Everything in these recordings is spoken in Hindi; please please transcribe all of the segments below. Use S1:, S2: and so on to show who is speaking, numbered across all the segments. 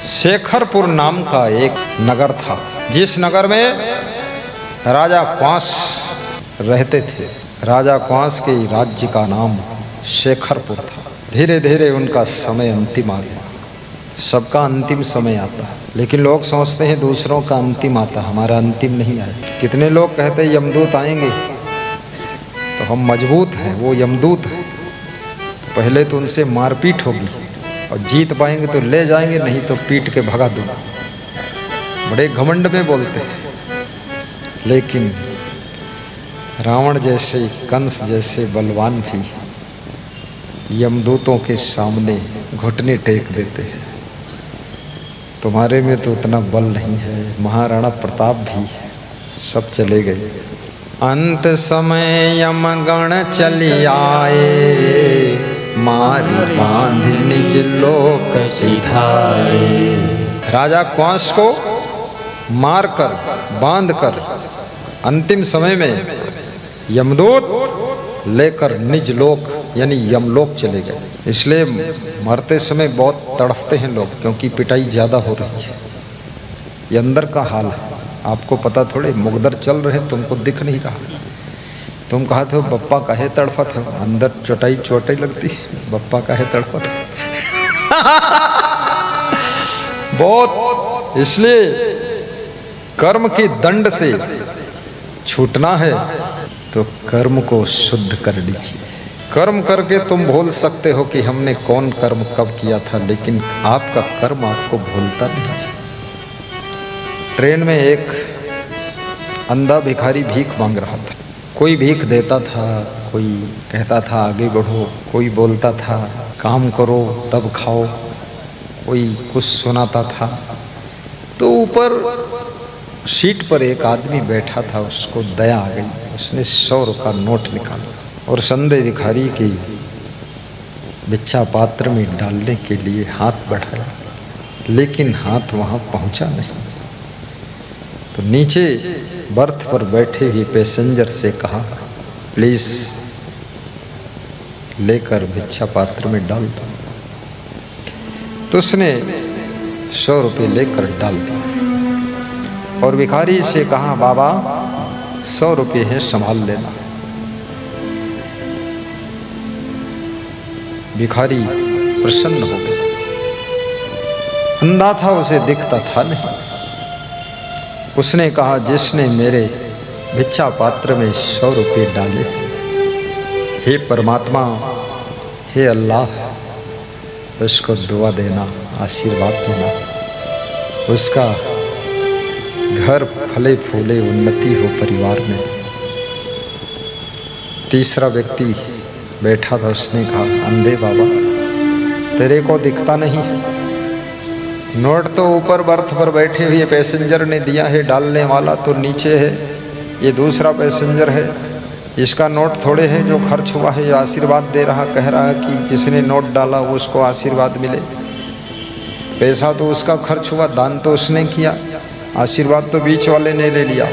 S1: शेखरपुर नाम का एक नगर था, जिस नगर में राजा कंस रहते थे। राजा कंस के राज्य का नाम शेखरपुर था। धीरे धीरे उनका समय अंतिम आ गया। सबका अंतिम समय आता, लेकिन लोग सोचते हैं दूसरों का अंतिम आता, हमारा अंतिम नहीं आया। कितने लोग कहते हैं यमदूत आएंगे, तो हम मजबूत हैं, वो यमदूत हैं। तो पहले तो उनसे मारपीट होगी और जीत पाएंगे तो ले जाएंगे, नहीं तो पीट के भगा दूंगा। बड़े घमंड में बोलते हैं। लेकिन रावण जैसे, कंस जैसे बलवान भी यमदूतों के सामने घुटने टेक देते हैं। तुम्हारे में तो उतना बल नहीं है। महाराणा प्रताप भी सब चले गए। अंत समय यमगण चली आए, मारी बांध निज लोक सिधाए। राजा कंस को मारकर बांधकर अंतिम समय में यमदूत लेकर निज लोक यानी यमलोक चले गए। इसलिए मरते समय बहुत तड़फते हैं लोग, क्योंकि पिटाई ज़्यादा हो रही है। ये अंदर का हाल है, आपको पता थोड़े। मुगदर चल रहे, तुमको दिख नहीं रहा। तुम कहते हो बप्पा काहे तड़फत हो, अंदर चोटाई चोटाई लगती है। बप्पा काहे तड़फत बहुत। इसलिए कर्म के दंड से छूटना है तो कर्म को शुद्ध कर लीजिए। कर्म करके तुम भूल सकते हो कि हमने कौन कर्म कब किया था, लेकिन आपका कर्म आपको भूलता नहीं। ट्रेन में एक अंधा भिखारी भीख मांग रहा था। कोई भीख देता था, कोई कहता था आगे बढ़ो, कोई बोलता था काम करो तब खाओ, कोई कुछ सुनाता था। तो ऊपर सीट पर एक आदमी बैठा था, उसको दया आ गई। उसने 100 का नोट निकाला और संधे भिखारी की भिक्षा पात्र में डालने के लिए हाथ बढ़ाया, लेकिन हाथ वहाँ पहुँचा नहीं। तो नीचे बर्थ पर बैठे हुए पैसेंजर से कहा, प्लीज़ लेकर भिक्षा पात्र में डाल दो। तो उसने 100 रुपये लेकर डाल दिया और भिखारी से कहा, बाबा 100 रुपये हैं, संभाल लेना। भिखारी प्रसन्न हो गया। अंधा था, उसे दिखता था नहीं। उसने कहा, जिसने मेरे भिक्षा पात्र में 100 रुपये डाले, हे परमात्मा, हे अल्लाह, उसको दुआ देना, आशीर्वाद देना, उसका घर फले फूले, उन्नति हो परिवार में। तीसरा व्यक्ति बैठा था, उसने कहा, अंधे बाबा, तेरे को दिखता नहीं है। नोट तो ऊपर बर्थ पर बैठे हुए पैसेंजर ने दिया है, डालने वाला तो नीचे है। ये दूसरा पैसेंजर है, इसका नोट थोड़े है जो खर्च हुआ है। ये आशीर्वाद दे रहा, कह रहा है कि जिसने नोट डाला उसको आशीर्वाद मिले। पैसा तो उसका खर्च हुआ, दान तो उसने किया, आशीर्वाद तो बीच वाले ने ले लिया।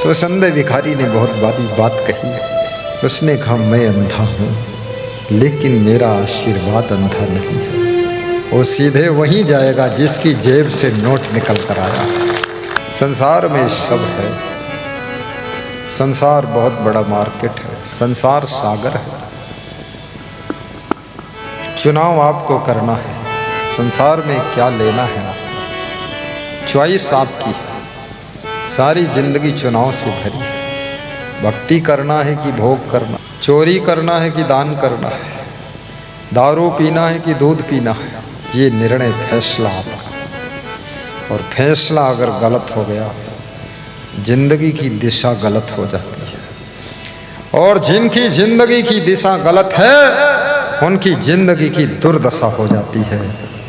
S1: तो संधे भिखारी ने बहुत बड़ी बात कही है। उसने कहा, मैं अंधा हूँ, लेकिन मेरा आशीर्वाद अंधा नहीं है। वो सीधे वहीं जाएगा जिसकी जेब से नोट निकल कर आया। संसार में सब है। संसार बहुत बड़ा मार्केट है, संसार सागर है। चुनाव आपको करना है, संसार में क्या लेना है। चॉइस आपकी है। सारी जिंदगी चुनाव से भरी है। भक्ति करना है कि भोग करना, चोरी करना है कि दान करना है, दारू पीना है कि दूध पीना है, ये निर्णय फैसला आपका। और फैसला अगर गलत हो गया, जिंदगी की दिशा गलत हो जाती है। और जिनकी जिंदगी की दिशा गलत है, उनकी जिंदगी की दुर्दशा हो जाती है,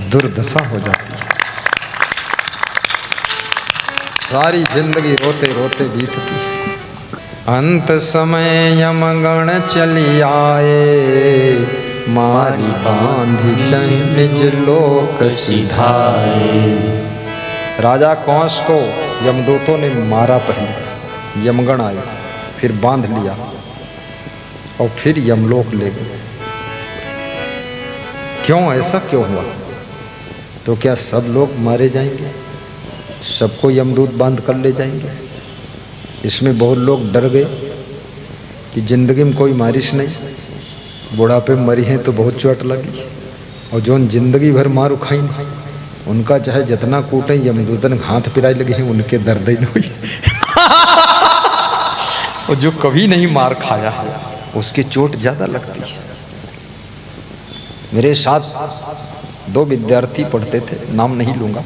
S1: दुर्दशा हो जाती है। सारी जिंदगी रोते रोते बीतती है। अंत समय यमगण चली आए, मारी बांधी निज लोक सिधाए। राजा कंस को यमदूतों ने मारा। पहले यमगण आए, फिर बांध लिया और फिर यमलोक ले गए। क्यों, ऐसा क्यों हुआ? तो क्या सब लोग मारे जाएंगे? सबको यमदूत बांध कर ले जाएंगे? इसमें बहुत लोग डर गए कि जिंदगी में कोई मारिश नहीं, बुढ़ापे में मरी हैं तो बहुत चोट लगी, और जो जिंदगी भर मार उखाई नहीं उनका चाहे जितना कूटे यमदूतन हाथ पिराई लगे हैं उनके दर्द ही नहीं हुई। और जो कभी नहीं मार खाया है उसकी चोट ज्यादा लगती है। मेरे साथ 2 विद्यार्थी पढ़ते थे, नाम नहीं लूंगा,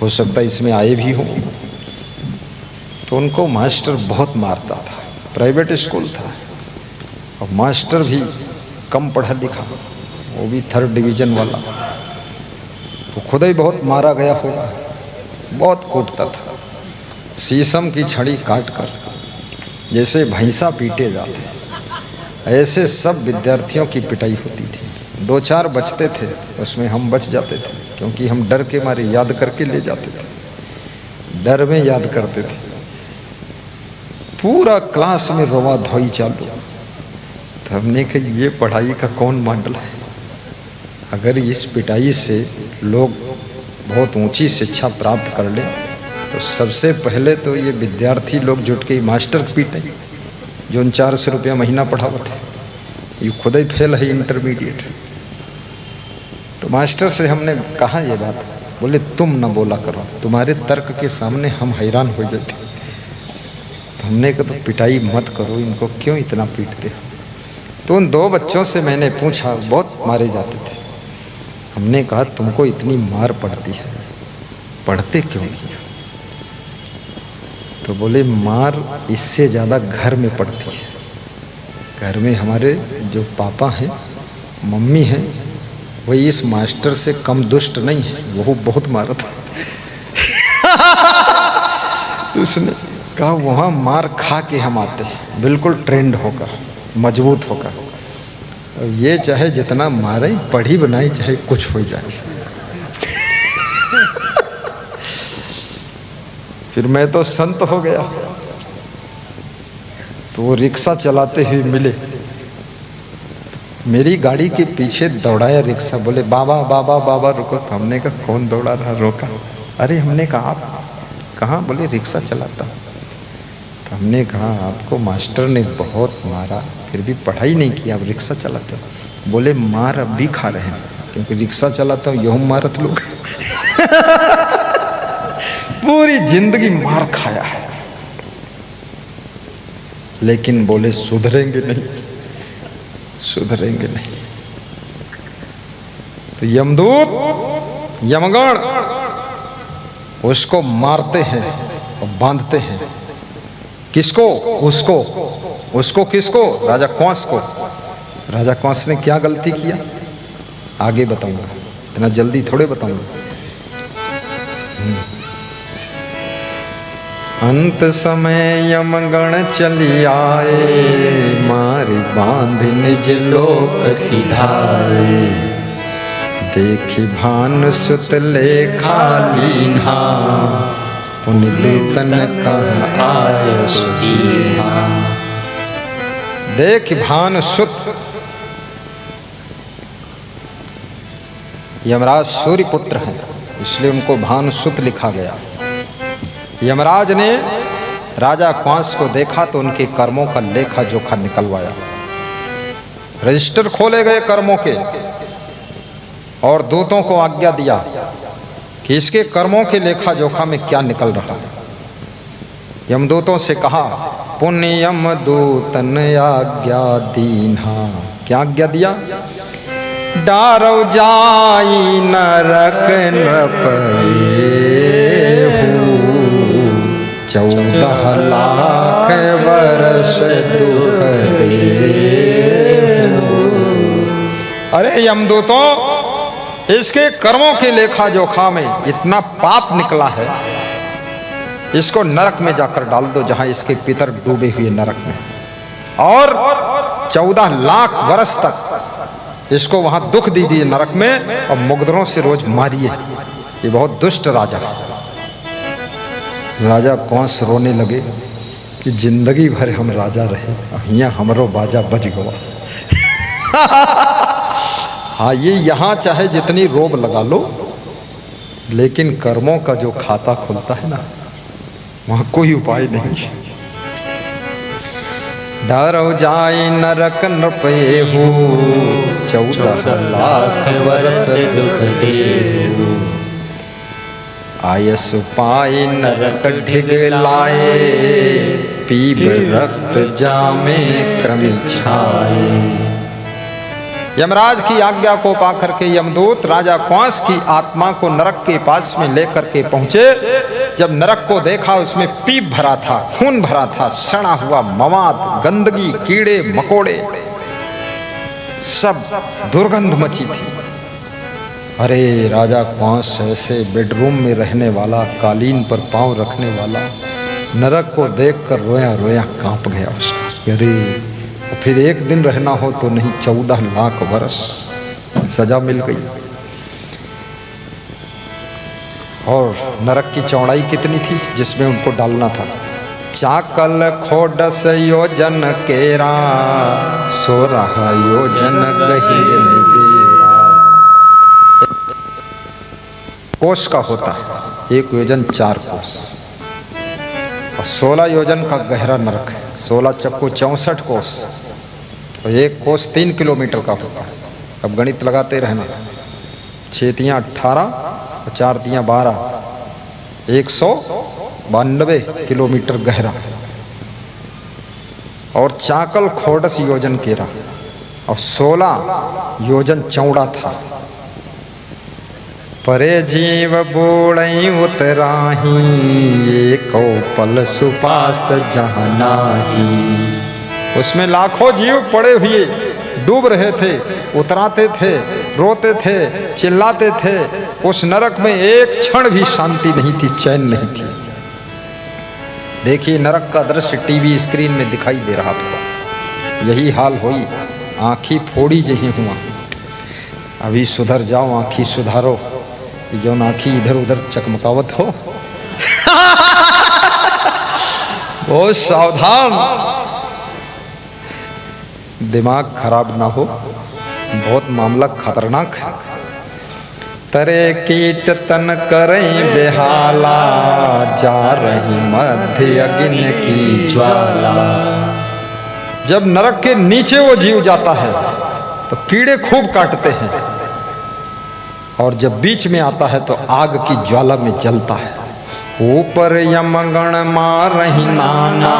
S1: हो सकता है इसमें आए भी हो। तो उनको मास्टर बहुत मारता था, प्राइवेट स्कूल था और मास्टर भी कम पढ़ा लिखा, वो भी 3rd डिवीजन वाला, तो खुद ही बहुत मारा गया होगा, बहुत कूटता था। शीशम की छड़ी काट कर जैसे भैंसा पीटे जाते ऐसे सब विद्यार्थियों की पिटाई होती थी। 2-4 बचते थे, उसमें हम बच जाते थे क्योंकि हम डर के मारे याद करके ले जाते थे, डर में याद करते थे। पूरा क्लास में रोवा धोई चालू। तो हमने कहा ये पढ़ाई का कौन मॉडल है? अगर इस पिटाई से लोग बहुत ऊंची शिक्षा प्राप्त कर लें तो सबसे पहले तो ये विद्यार्थी लोग जुट के मास्टर पीटे जो 400 रुपया महीना पढ़ावत है, ये खुद ही फेल है इंटरमीडिएट। तो मास्टर से हमने कहा ये बात, बोले तुम ना बोला करो, तुम्हारे तर्क के सामने हम हैरान हो जाते। तो हमने कहा तो पिटाई मत करो, इनको क्यों इतना पीटते हो? तो उन 2 बच्चों से मैंने पूछा, बहुत मारे जाते थे, हमने कहा तुमको इतनी मार पड़ती है, पढ़ते क्यों नहीं? तो बोले मार इससे ज़्यादा घर में पड़ती है। घर में हमारे जो पापा हैं, मम्मी हैं, वही इस मास्टर से कम दुष्ट नहीं है, वो बहुत मारा था। तो उसने कहा वहाँ मार खा के हम आते हैं, बिल्कुल ट्रेंड होकर, मजबूत होकर। ये चाहे जितना मारे, पढ़ी बनाई चाहे कुछ हो जाए। फिर मैं तो संत हो गया। तो वो रिक्शा चलाते हुए मिले, मेरी गाड़ी के पीछे दौड़ाया रिक्शा, बोले बाबा बाबा बाबा रुको। तो हमने कहा कौन दौड़ा रहा? रोका। अरे हमने कहा आप कहाँ? बोले रिक्शा चलाता। तो हमने कहा आपको मास्टर ने बहुत मारा, फिर भी पढ़ाई नहीं की, आप रिक्शा चलाते। बोले मार अब भी खा रहे हैं क्योंकि रिक्शा चलाता हूँ, यहूँ मारत लोग। पूरी जिंदगी मार खाया है, लेकिन बोले सुधरेंगे नहीं, सुधरेंगे नहीं। तो यमदूत, यमगण उसको मारते हैं और बांधते हैं। किसको? उसको। उसको किसको? राजा कंस को। राजा कंस ने क्या गलती किया आगे बताऊंगा, इतना जल्दी थोड़े बताऊंगा। अंत समय यमगण चली आए, मारी बांध निज लोक सिधाए। देखी भानुसुत लेखा लीन्हा, पुनि दूतन कह आए सुदीन्हा। देख भानुसुत, यमराज सूर्य पुत्र हैं इसलिए उनको भानुसुत लिखा गया। यमराज ने राजा कंस को देखा तो उनके कर्मों का लेखा जोखा निकलवाया। रजिस्टर खोले गए कर्मों के और दूतों को आज्ञा दिया कि इसके कर्मों के लेखा जोखा में क्या निकल रहा है। यमदूतों से कहा पुण्य यमदूतन आज्ञा दीन्हा। क्या आज्ञा दिया? डारव जाई नरक नृपये, 14 लाख वर्ष दुख दे। अरे यमदूतों, इसके कर्मों के लेखा जोखा में इतना पाप निकला है, इसको नरक में जाकर डाल दो जहां इसके पितर डूबे हुए नरक में, और 14 लाख वर्ष तक इसको वहां दुख दीजिए नरक में, और मुगदरों से रोज मारिए। ये बहुत दुष्ट राजा है। राजा कंस रोने लगे कि जिंदगी भर हम राजा रहे, यहाँ हमरो बाजा बज गवा। हाँ, ये यहाँ चाहे जितनी रोब लगा लो, लेकिन कर्मों का जो खाता खुलता है ना, वहां कोई उपाय नहीं है। डरो जाए नरक नृपये हो, 14 लाख वर्ष दुख देहु। आयस पाए नरक ढिग लाए, पीब रक्त जामे क्रमि छाए। यमराज की आज्ञा को पाकर के यमदूत राजा कंस की आत्मा को नरक के पास में लेकर के पहुंचे। जब नरक को देखा, उसमें पीप भरा था, खून भरा था, सड़ा हुआ मवाद, गंदगी, कीड़े मकोड़े, सब दुर्गंध मची थी। अरे राजा कंस ऐसे बेडरूम में रहने वाला, कालीन पर पांव रखने वाला, नरक को देखकर रोया रोया कांप गया उसका। अरे फिर एक दिन रहना हो तो नहीं, 14 लाख वर्ष सजा मिल गई। और नरक की चौड़ाई कितनी थी जिसमें उनको डालना था? चाकल खोडस योजन केरा, 16 योजन गहीर निबेरा। कोस का होता है 1 योजन 4 कोस, और 16 योजन का गहरा नरक है। 16 चक्को 64 कोस, और 1 कोस 3 किलोमीटर का होता है। अब गणित लगाते रहना, 6 तियाँ 18 और 4 तियाँ 12, 192 किलोमीटर गहरा। और चाकल खोडस योजन केरा, और 16 योजन चौड़ा था। परे जीव बूढ़ई उतराही, ये कौपल सुपास जहाँ नाही। उसमें लाखों जीव पड़े हुए डूब रहे थे, उतराते थे, रोते थे, चिल्लाते थे। उस नरक में एक क्षण भी शांति नहीं थी, चैन नहीं थी। देखिए नरक का दृश्य टीवी स्क्रीन में दिखाई दे रहा था। यही हाल हुई, आँखी फोड़ी जही हुआ। अभी सुधर जाओ, आँखी सुधारो, जो आँखी इधर उधर चकमकावत हो बहुत सावधान, दिमाग खराब ना हो, बहुत मामला खतरनाक है। तरे कीट तन करें बेहाला, जा रही मध्य अग्नि की ज्वाला। जब नरक के नीचे वो जीव जाता है तो कीड़े खूब काटते हैं, और जब बीच में आता है तो आग की ज्वाला में जलता है। ऊपर यमगण मारहि नाना,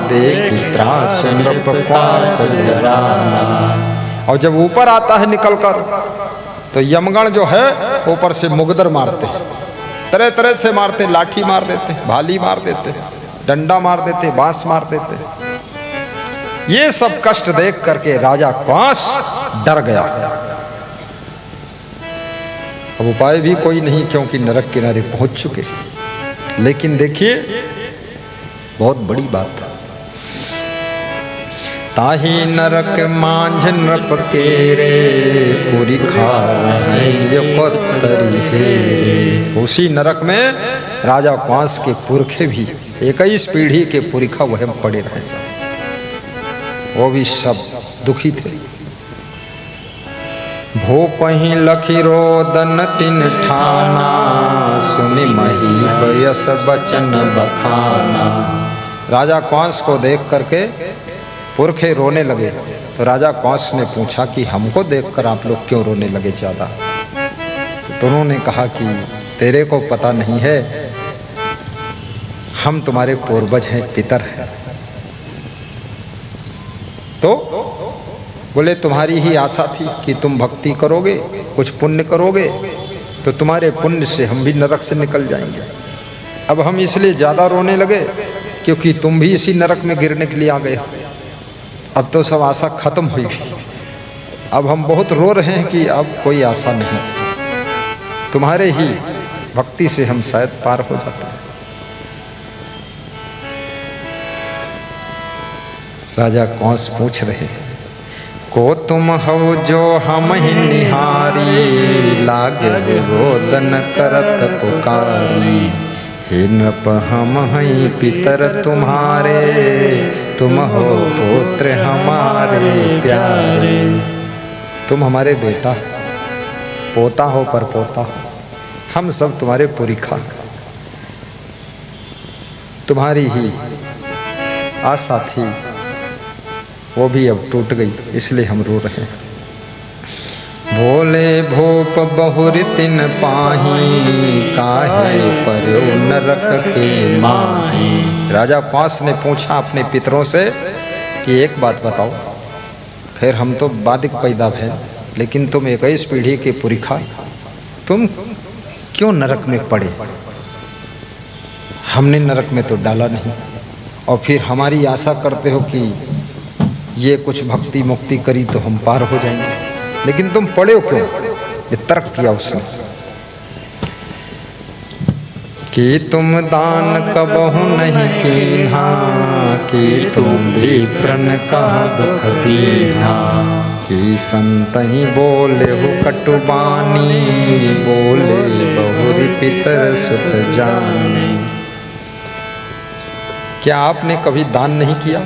S1: देखि त्रास नृप पास डराना। और जब ऊपर आता है निकलकर, तो यमगण जो है ऊपर से मुगदर मारते हैं, तरह तरह से मारते, लाठी मार देते, भाली मार देते, डंडा मार देते, बांस मार देते। ये सब कष्ट देख करके राजा कंस डर गया। अब उपाय भी कोई नहीं, क्योंकि नरक किनारे पहुंच चुके। लेकिन देखिए बहुत बड़ी बात है। ताही नरक मांझ नृप केरे, पूरी खा रहे। उसी नरक में राजा कंस के पुरखे भी 21 पीढ़ी के पुरखा वह पड़े रहे सब, वो भी सब दुखी थे। भोपहि लखी रोदन 3 ठाना, सुनि मही बयस बचन बखाना। राजा कंस को देख करके पुरखे रोने लगे। तो राजा कंस ने पूछा कि हमको देखकर आप लोग क्यों रोने लगे ज्यादा? तो उन्होंने कहा कि तेरे को पता नहीं है, हम तुम्हारे पूर्वज हैं, पितर हैं। तो बोले तुम्हारी ही आशा थी कि तुम भक्ति करोगे, कुछ पुण्य करोगे, तो तुम्हारे पुण्य से हम भी नरक से निकल जाएंगे। अब हम इसलिए ज़्यादा रोने लगे क्योंकि तुम भी इसी नरक में गिरने के लिए आ गए। अब तो सब आशा खत्म हुई गई। अब हम बहुत रो रहे हैं कि अब कोई आशा नहीं, तुम्हारे ही भक्ति से हम शायद पार हो जाते हैं। राजा कंस पूछ रहे, को तुम हो जो हम ही निहारी, लागे रोदन करत पुकारी। हे नृप हम हैं पितर तुम्हारे, तुम हो पुत्र हमारे प्यारे। तुम हमारे बेटा, पोता हो पर पोता हो, हम सब तुम्हारे पुरिखा, तुम्हारी ही आशा थी, वो भी अब टूट गई, इसलिए हम रो रहे हैं। भोले भूप बहुरि तिन पाही, काहे पर्यो नरक के माही। राजा क्वांस ने पूछा अपने पितरों से कि एक बात बताओ, खैर हम तो बाधिक पैदा भय, लेकिन तुम 21 पीढ़ी के पुरिखा, तुम क्यों नरक में पड़े? हमने नरक में तो डाला नहीं, और फिर हमारी आशा करते हो कि ये कुछ भक्ति मुक्ति करी तो हम पार हो जाएंगे, लेकिन तुम पड़े हो क्यों? ये तर्क किया उसने कि तुम दान कबहु नहीं कीन्हा, कि तुम विप्रन का दुख दीन्हा, कि संत ही बोले हो कटुबानी, बोले बहुरि पितर सुत जानी। क्या आपने कभी दान नहीं किया,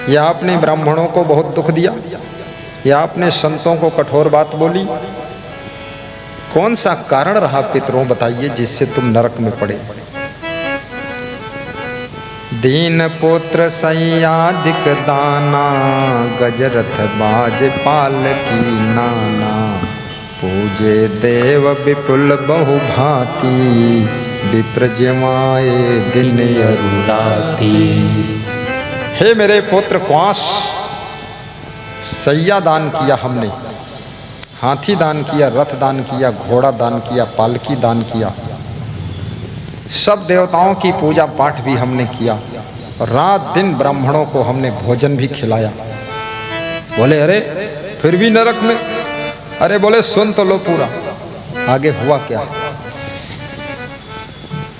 S1: या आपने ब्राह्मणों को बहुत दुख दिया, या आपने संतों को कठोर बात बोली? कौन सा कारण रहा पितरों, बताइए, जिससे तुम नरक में पड़े? दीन पुत्र सैयादिक दाना, गजरथ बाज पाल की नाना, पूजे देव विपुल बहु भांति, विप्र जमाए दिन अरुराती। हे मेरे पुत्र क्वांस, सैया दान किया हमने, हाथी दान किया, रथ दान किया, घोड़ा दान किया, पालकी दान किया, सब देवताओं की पूजा पाठ भी हमने किया, रात दिन ब्राह्मणों को हमने भोजन भी खिलाया। बोले अरे फिर भी नरक में? अरे बोले सुन तो लो पूरा, आगे हुआ क्या?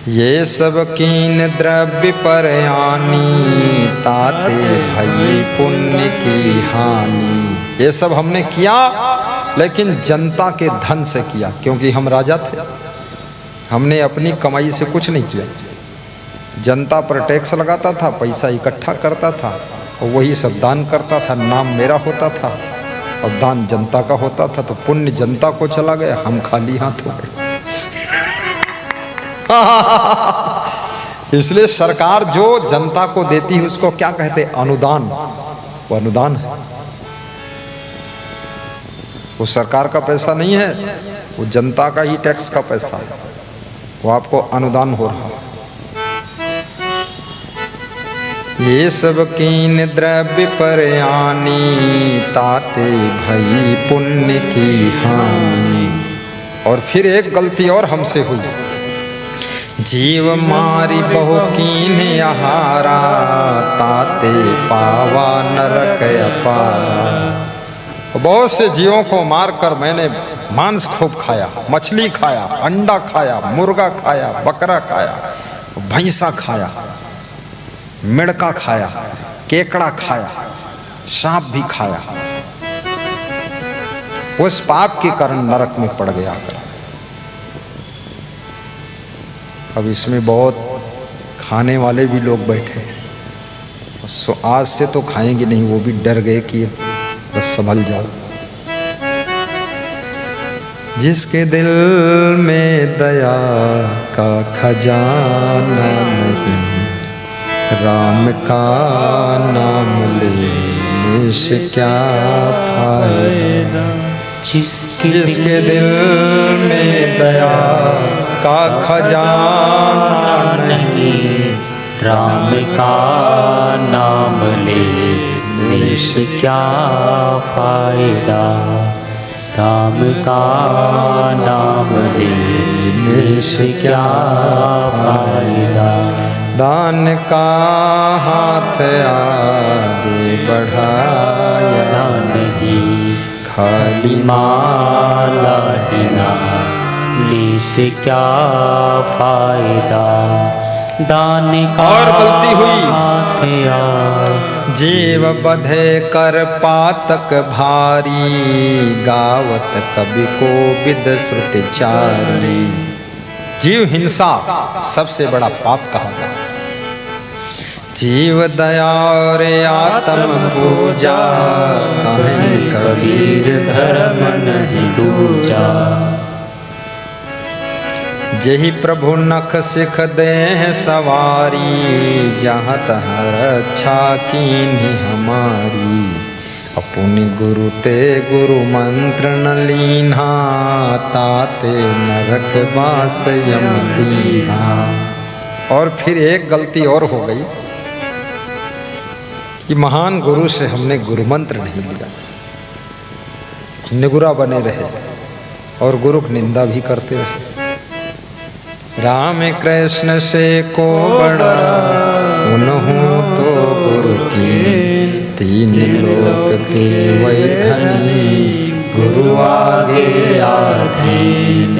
S1: ये सब कीन द्रव्य पर आनी, ताते भई पुण्य की हानि। ये सब हमने किया, लेकिन जनता के धन से किया, क्योंकि हम राजा थे। हमने अपनी कमाई से कुछ नहीं किया, जनता पर टैक्स लगाता था, पैसा इकट्ठा करता था, और वही सब दान करता था। नाम मेरा होता था और दान जनता का होता था, तो पुण्य जनता को चला गया, हम खाली हाथ हो गए। इसलिए सरकार जो जनता को देती है उसको क्या कहते हैं? अनुदान। वो अनुदान है, वो सरकार का पैसा नहीं है, वो जनता का ही टैक्स का पैसा है, वो आपको अनुदान हो रहा है। ये सब कीन द्रव्य पर आनी, ताते भई पुण्य की हानि। और फिर एक गलती और हमसे हुई, जीव मारी बहु कीन आहारा, ताते पावा नरक अपारा। बहुत से जीवों को मारकर मैंने मांस खूब खाया, मछली खाया, अंडा खाया, मुर्गा खाया, बकरा खाया, भैंसा खाया, मिड़का खाया, केकड़ा खाया, सांप भी खाया। उस पाप के कारण नरक में पड़ गया। अब इसमें बहुत खाने वाले भी लोग बैठे, सो आज से तो खाएंगे नहीं, वो भी डर गए कि बस संभल जाओ। जिसके दिल में दया का खजाना नहीं, राम का नाम लेने से क्या फायदा। जिसके दिल में दया का खजाना नहीं,
S2: राम का नाम लेने से क्या फायदा। राम का नाम लेने से क्या फायदा।
S1: दान का हाथ आगे बढ़ाया नहीं, खाली
S2: माला ही नाम से क्या फायदा। दान का
S1: और गलती हुई,
S2: हाथ आ
S1: जीव बधे कर पातक भारी, गावत कवि को विद श्रुति चारी। जीव हिंसा सबसे बड़ा पाप कहा गया। जीव दया और आत्म पूजा, कहीं कबीर धर्म नहीं दूजा। जही प्रभु नख सिख देह सवारी, जहाँ तहाँ रक्षा कीन्ही हमारी। अपनी गुरु ते गुरु मंत्र न लीन्हा, ताते नरक बास यम दीन्हा। और फिर एक गलती और हो गई कि महान गुरु से हमने गुरु मंत्र नहीं लिया, निगुरा बने रहे और गुरु की निंदा भी करते रहे। राम कृष्ण से को बड़ा उन्हों तो गुरु की, तीन लोक के वही धनी, गुरु आगे आधीन।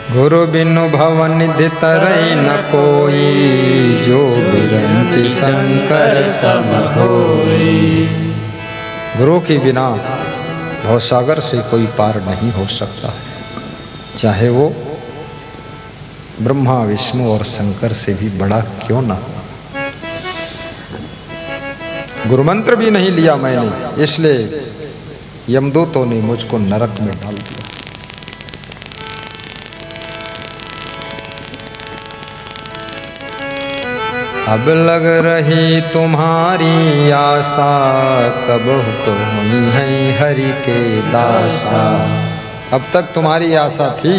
S1: गुरु बिनु भव निधि तरई न कोई, जो बिरंचि शंकर सम होई। गुरु के बिना भवसागर से कोई पार नहीं हो सकता है, चाहे वो ब्रह्मा विष्णु और शंकर से भी बड़ा क्यों ना हो। गुरु मंत्र भी नहीं लिया मैंने, इसलिए यमदूतों ने मुझको नरक में डाल दिया। अब लग रही तुम्हारी आशा, कब तो हुई है हरि के दासा। अब तक तुम्हारी आशा थी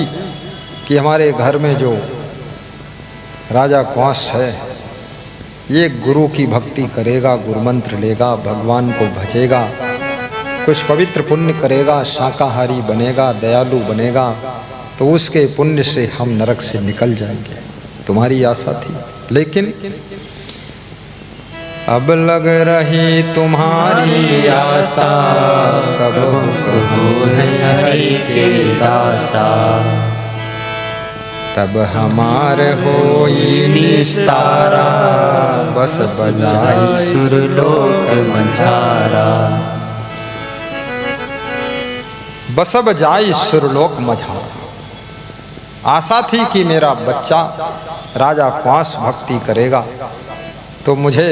S1: कि हमारे घर में जो राजा कंस है, ये गुरु की भक्ति करेगा, गुरु मंत्र लेगा, भगवान को भजेगा, कुछ पवित्र पुण्य करेगा, शाकाहारी बनेगा, दयालु बनेगा, तो उसके पुण्य से हम नरक से निकल जाएंगे। तुम्हारी आशा थी, लेकिन अब लग रही तुम्हारी आशा, कब हो है हरि के दासा। तब हमार होई निस्तारा, बस बजाई सुरलोक मझारा। बस बजाई सुरलोक मझारा। आशा थी कि मेरा बच्चा राजा कंस भक्ति करेगा तो मुझे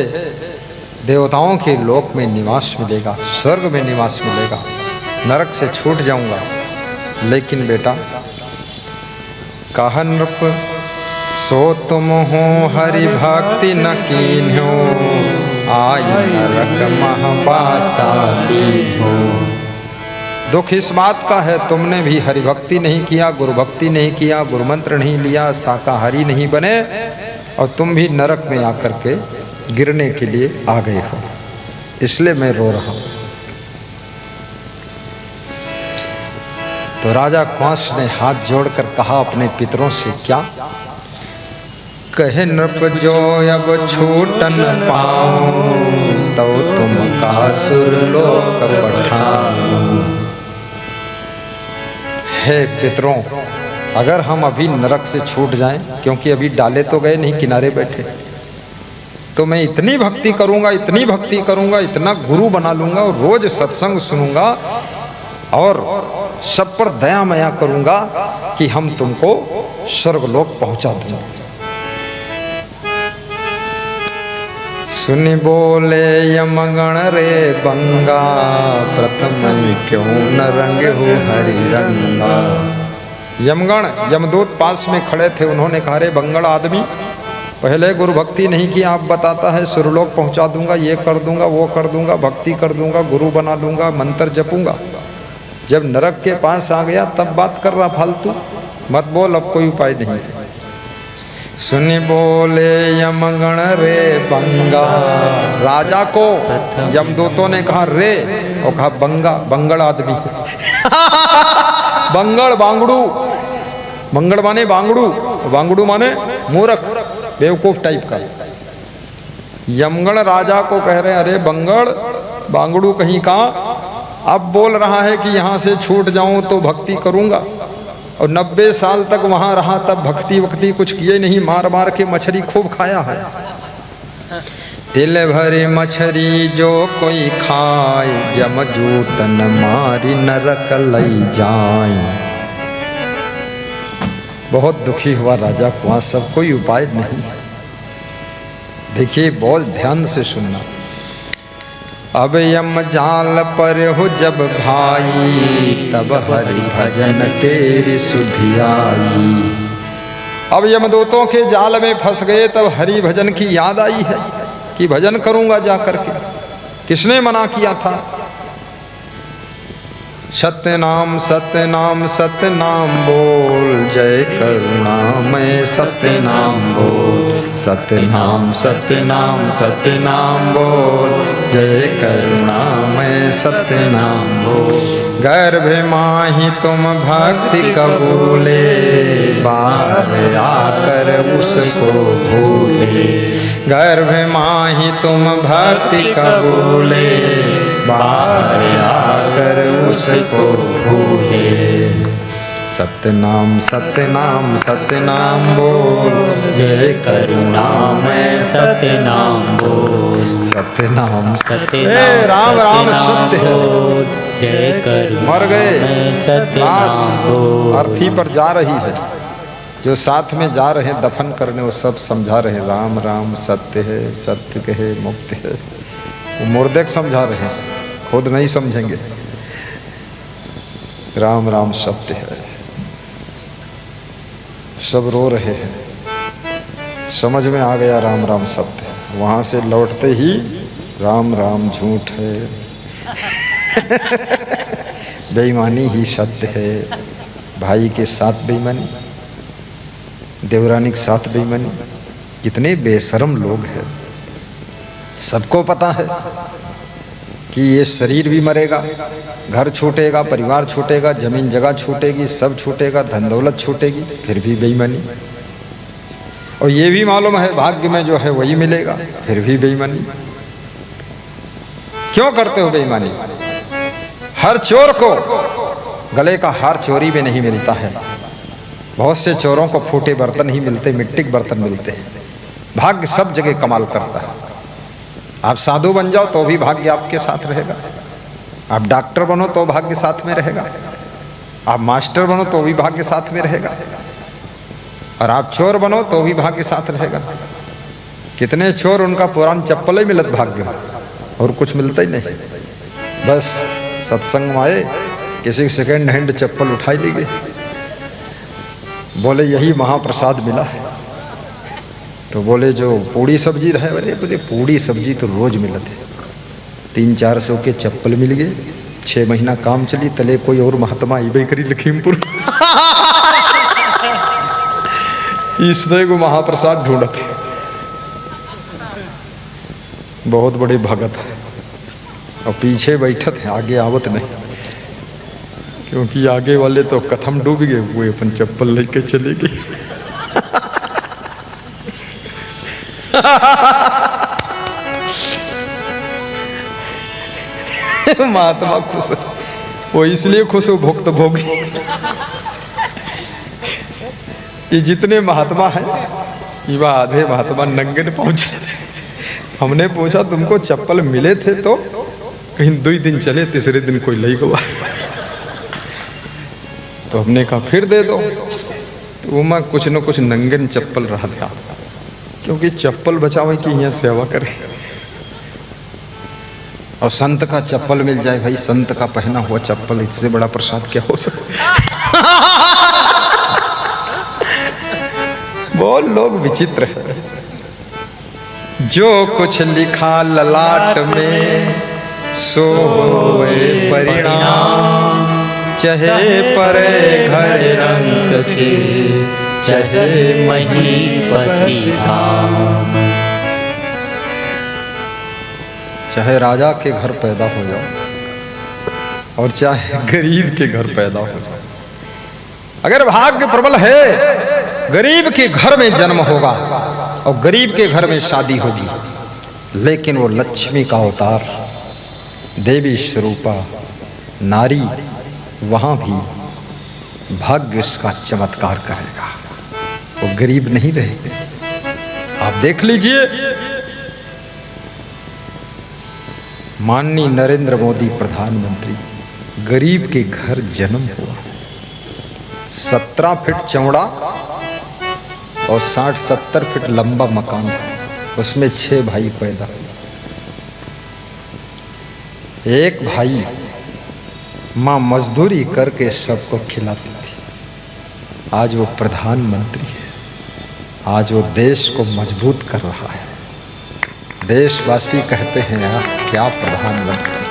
S1: देवताओं के लोक में निवास मिलेगा, स्वर्ग में निवास मिलेगा, नरक से छूट जाऊंगा। लेकिन बेटा कहा नृप, सो तुम हो हरि भक्ति न कीन्हो, आई नरक महापासा लीन्हो। दुख इस बात का है, तुमने भी हरि भक्ति नहीं किया, गुरु भक्ति नहीं किया, गुरु मंत्र नहीं लिया, शाकाहारी नहीं बने, और तुम भी नरक में आकर के गिरने के लिए आ गए हो। इसलिए मैं रो रहा हूं। तो राजा कंस ने हाथ जोड़कर कहा अपने पितरों से, क्या कहे नृप, जो अब छूट न पाऊं, तो तुम का सुरलोक पठाऊं। हे पितरों, अगर हम अभी नरक से छूट जाएं, क्योंकि अभी डाले तो गए नहीं, किनारे बैठे, तो मैं इतनी भक्ति करूंगा, इतनी भक्ति करूंगा, इतना गुरु बना लूंगा, और रोज सत्संग सुनूंगा और सब पर दया मया करूंगा कि हम तुमको स्वर्गलोक पहुंचा दूंगा। सुनि बोले यमगण रे बंगा, प्रथम क्यों न रंगे हो हरि रंगा। यमगण यमदूत पास में खड़े थे, उन्होंने कहा, रे बंगड़ आदमी, पहले गुरु भक्ति नहीं की, आप बताता है सुरलोक पहुंचा दूंगा, ये कर दूंगा, वो कर दूंगा, भक्ति कर दूंगा, गुरु बना लूंगा, मंत्र जपूंगा। जब नरक के पास आ गया तब बात कर रहा फालतू, मत बोल, अब कोई उपाय नहीं। सुनि बोले यमगण रे बंगा, राजा को यमदूतों ने कहा रे, और कहा बंगा, बंगड़ आदमी। बंगड़ बांगड़ू, बंगड़ माने बांगड़ू, बांगड़ू माने मूर्ख, बेवकूफ टाइप का। यमगण राजा को कह रहे, अरे बंगड़ बांगड़ू कहीं का, अब बोल रहा है कि यहाँ से छूट जाऊं तो भक्ति करूंगा, और 90 साल तक वहां रहा तब भक्ति वक्ति कुछ किए नहीं, मार मार के मछली खूब खाया है। तिल भरी मछली जो कोई खाए, जम जूतन मारी नरक लई जाए। बहुत दुखी हुआ राजा कुआं, सब कोई उपाय नहीं। देखिए बहुत ध्यान से सुनना। अब यम जाल पर हो जब भाई, तब हरि भजन तेरी सुधि आई। अब यमदूतों के जाल में फंस गए, तब हरि भजन की याद आई है कि भजन करूंगा जा करके। किसने मना किया था? सत्य नाम सत्य नाम सत्य नाम बोल, जय करुणामय सत्य नाम बोल। सत्य नाम सत्य नाम सत्य नाम बोल, जय करुणामय सत्य नाम बोल। गर्भ माहि तुम भक्ति कबूले, बाहर आकर उसको भूले। गर्भ माहि तुम भक्ति कबूले, बाहर आकर उसको भूले। सत्य नाम सत्य नाम सत्य नाम बोल,
S2: जय करुणामय सत्य नाम बोल।
S1: सत्य नाम
S2: सत्य
S1: हे राम राम सत्य है।
S2: जय करुणामय
S1: मर गए,
S2: सत्य
S1: लाश
S2: नाम बोल।
S1: अर्थी पर जा रही है। जो साथ में जा रहे हैं दफन करने, वो सब समझा रहे हैं राम राम सत्य है, सत्य कहे मुक्त है। वो मुर्दे को समझा रहे हैं, खुद नहीं समझेंगे। राम राम सत्य है। सब रो रहे हैं, समझ में आ गया राम राम सत्य है। वहां से लौटते ही राम राम झूठ है, बेईमानी ही सत्य है। भाई के साथ बेईमानी, देवरानी के साथ बेईमानी। कितने बेशर्म लोग हैं। सबको पता है कि ये शरीर भी मरेगा, घर छूटेगा, परिवार छूटेगा, जमीन जगह छूटेगी, सब छूटेगा, धन दौलत छूटेगी, फिर भी बेईमानी। और ये भी मालूम है भाग्य में जो है वही मिलेगा, फिर भी बेईमानी। क्यों करते हो बेईमानी? हर चोर को गले का हार चोरी में नहीं मिलता है। बहुत से चोरों को फूटे बर्तन ही मिलते, मिट्टी के बर्तन मिलते हैं। भाग्य सब जगह कमाल करता है। आप साधु बन जाओ तो भी भाग्य आपके साथ रहेगा। आप डॉक्टर बनो तो भाग्य साथ में रहेगा। आप मास्टर बनो तो भी भाग्य साथ में रहेगा। और आप चोर बनो तो भी भाग्य साथ रहेगा। कितने चोर, उनका पुरान चप्पल ही मिलत भाग्य में, और कुछ मिलता ही नहीं। बस सत्संग में आए, किसी सेकेंड हैंड चप्पल उठाई ली गई, बोले यही महाप्रसाद मिला है। तो बोले जो पूड़ी सब्जी रहे, अरे बोले पूड़ी सब्जी तो रोज मिलत है। 300-400 के चप्पल मिल गए, 6 महीना काम चली। तले कोई और महात्मा इबे करी लखीमपुर इसने को महाप्रसाद ढूंढत है। बहुत बड़े भगत है, और पीछे बैठत है, आगे आवत नहीं, क्योंकि आगे वाले तो कथम डूब गए, वो अपन चप्पल लेके चले गए। महात्मा खुश है, वो इसलिए खुश हो भुक्त भोगी। ये जितने महात्मा हैं, ये आधे महात्मा नंगे पहुंचे। हमने पूछा तुमको चप्पल मिले थे तो कहीं 2 दिन चले, तीसरे दिन कोई ले गया। तो हमने कहा फिर दे दो। तो वो मैं कुछ न कुछ नंगन चप्पल रहा था, क्योंकि चप्पल बचावे की यहाँ सेवा करे। और संत का चप्पल मिल जाए, भाई संत का पहना हुआ चप्पल, इससे बड़ा प्रसाद क्या हो सकता। बहुत लोग विचित्र है। जो कुछ लिखा ललाट में सो होए परिणाम, चाहे परे घर
S2: रंग के, चाहे महीपति धाम।
S1: चाहे राजा के घर पैदा हो जाओ और चाहे गरीब के घर पैदा हो जाओ, अगर भाग्य प्रबल है गरीब के घर में जन्म होगा और गरीब के घर में शादी होगी, लेकिन वो लक्ष्मी का अवतार, देवी स्वरूपा नारी, वहां भी भाग्य उसका चमत्कार करेगा। वो गरीब नहीं रहेगी। आप देख लीजिए, माननीय नरेंद्र मोदी प्रधानमंत्री, गरीब के घर जन्म हुआ, 17 फीट चौड़ा और 60-70 फीट लंबा मकान था। उसमें 6 भाई पैदा हुए। एक भाई माँ मजदूरी करके सबको खिलाती थी। आज वो प्रधानमंत्री है। आज वो देश को मजबूत कर रहा है। देशवासी कहते हैं यार क्या प्रधानमंत्री,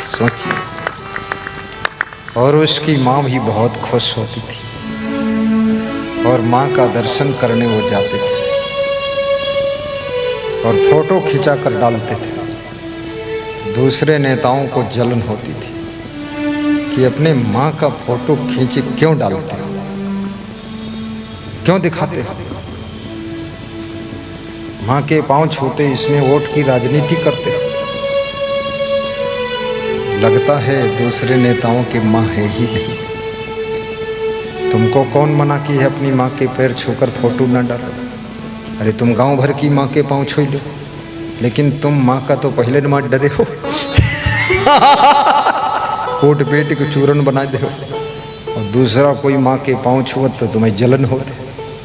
S1: सोचिए। और उसकी माँ भी बहुत खुश होती थी और माँ का दर्शन करने वो जाते थे और फोटो खिंचा कर डालते थे। दूसरे नेताओं को जलन होती थी कि अपने माँ का फोटो खींचे क्यों डालते हो, क्यों दिखाते हो। माँ के पांव छूते इसमें वोट की राजनीति करते हो। लगता है दूसरे नेताओं की माँ है ही नहीं। तुमको कौन मना की है अपनी माँ के पैर छूकर फोटो न डालो। अरे तुम गांव भर की माँ के पांव छू लो, लेकिन तुम माँ का तो पहले न मत डरे हो। कोट पेट को चूरन बना दे हो और दूसरा कोई माँ के पांव छुअत तो तुम्हें जलन होते।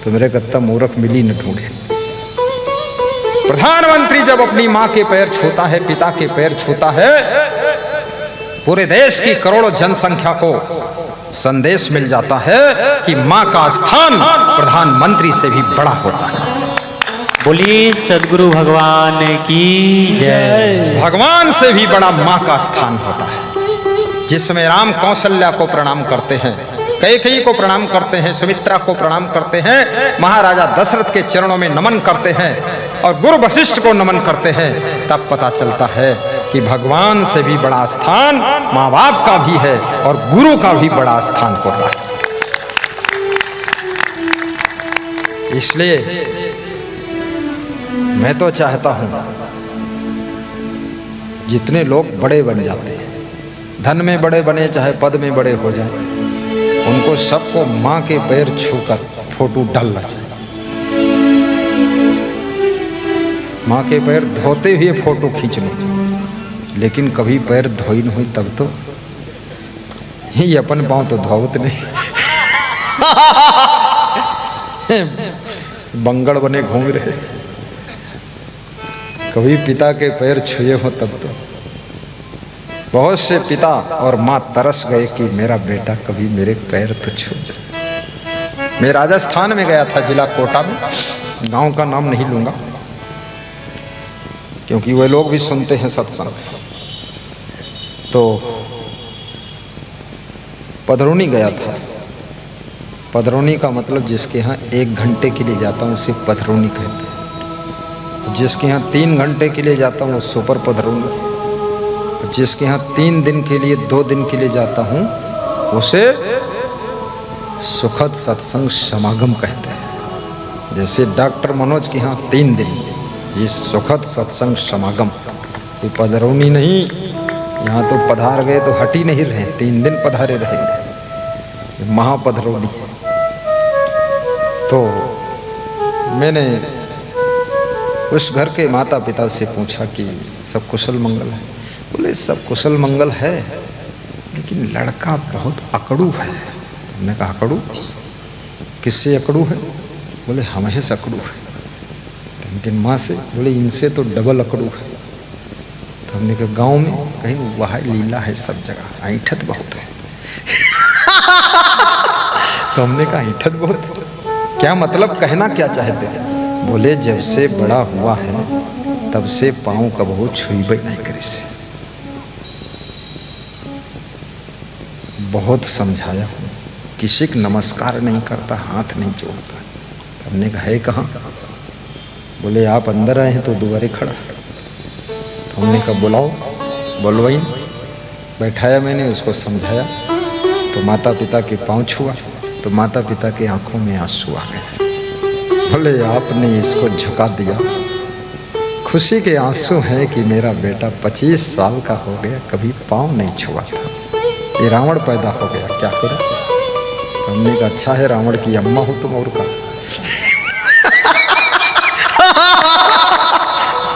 S1: तो मेरे कत्ता मूर्ख मिली न ढूंढे। प्रधानमंत्री जब अपनी माँ के पैर छूता है, पिता के पैर छूता है, पूरे देश की करोड़ों जनसंख्या को संदेश मिल जाता है कि माँ का स्थान प्रधानमंत्री से भी बड़ा होता है।
S2: बोलिए सद्गुरु भगवान की जय।
S1: भगवान से भी बड़ा माँ का स्थान होता है, जिसमें राम कौशल्या को प्रणाम करते हैं, कैकेयी को प्रणाम करते हैं, सुमित्रा को प्रणाम करते हैं, महाराजा दशरथ के चरणों में नमन करते हैं और गुरु वशिष्ठ को नमन करते हैं। तब पता चलता है कि भगवान से भी बड़ा स्थान माँ बाप का भी है और गुरु का भी बड़ा स्थान होता है। इसलिए मैं तो चाहता हूं जितने लोग बड़े बन जाते हैं, धन में बड़े बने चाहे पद में बड़े हो जाए, उनको सबको माँ के पैर छूकर फोटो डालना चाहिए। माँ के पैर धोते हुए फोटो खींचना, लेकिन कभी पैर धोई न हुई तब तो ही अपन पाँव तो धोवत नहीं। बंगड़ बने घूम रहे। कभी पिता के पैर छुए हो तब तो। बहुत से पिता और माँ तरस गए कि मेरा बेटा कभी मेरे पैर तो छू जाए। मैं राजस्थान में गया था, जिला कोटा में, गांव का नाम नहीं लूंगा क्योंकि वे लोग भी सुनते हैं सत्संग। तो पधरौनी गया था। पधरौनी का मतलब जिसके यहाँ 1 घंटे के लिए जाता हूँ उसे पधरौनी कहते हैं। जिसके यहाँ 3 घंटे के लिए जाता हूँ वो सुपर पधरौनी। जिसके यहाँ 3 दिन के लिए 2 दिन के लिए जाता हूँ उसे सुखद सत्संग समागम कहते हैं। जैसे डॉक्टर मनोज के यहाँ 3 दिन, ये सुखद सत्संग समागम। ये पधरौनी नहीं, यहाँ तो पधार गए तो हट ही नहीं रहे, 3 दिन पधारे रहेंगे। महापधरौनी। तो मैंने उस घर के माता पिता से पूछा कि सब कुशल मंगल है। बोले सब कुशल मंगल है, लेकिन लड़का बहुत अकड़ू है। हमने कहा अकड़ू? किससे अकड़ू है? बोले हमें से अकड़ू है। लेकिन माँ से? बोले इनसे तो डबल अकड़ू है। तो हमने कहा गाँव में कहीं वह लीला है, सब जगह ऐंठत बहुत है। तो हमने कहा ऐंठत बहुत, क्या मतलब, कहना क्या चाहते हैं? बोले जब से बड़ा हुआ है तब से पाँव कबहू छुईबे नहीं करी से। बहुत समझाया हूँ, किसी को नमस्कार नहीं करता, हाथ नहीं जोड़ता। हमने कहा है कहाँ? बोले आप अंदर आए हैं तो दुआरे खड़ा। तो हमने कहा बुलाओ। बुलवाई, बैठाया, मैंने उसको समझाया। तो माता पिता के पाँव छुआ तो माता पिता की आंखों में आंसू आ गए। बोले आपने इसको झुका दिया। खुशी के आंसू हैं कि मेरा बेटा 25 साल का हो गया, कभी पाँव नहीं छुआ था। ये रावण पैदा हो गया, क्या करें? हमने कहा अच्छा है रावण की अम्मा हो तुम, और का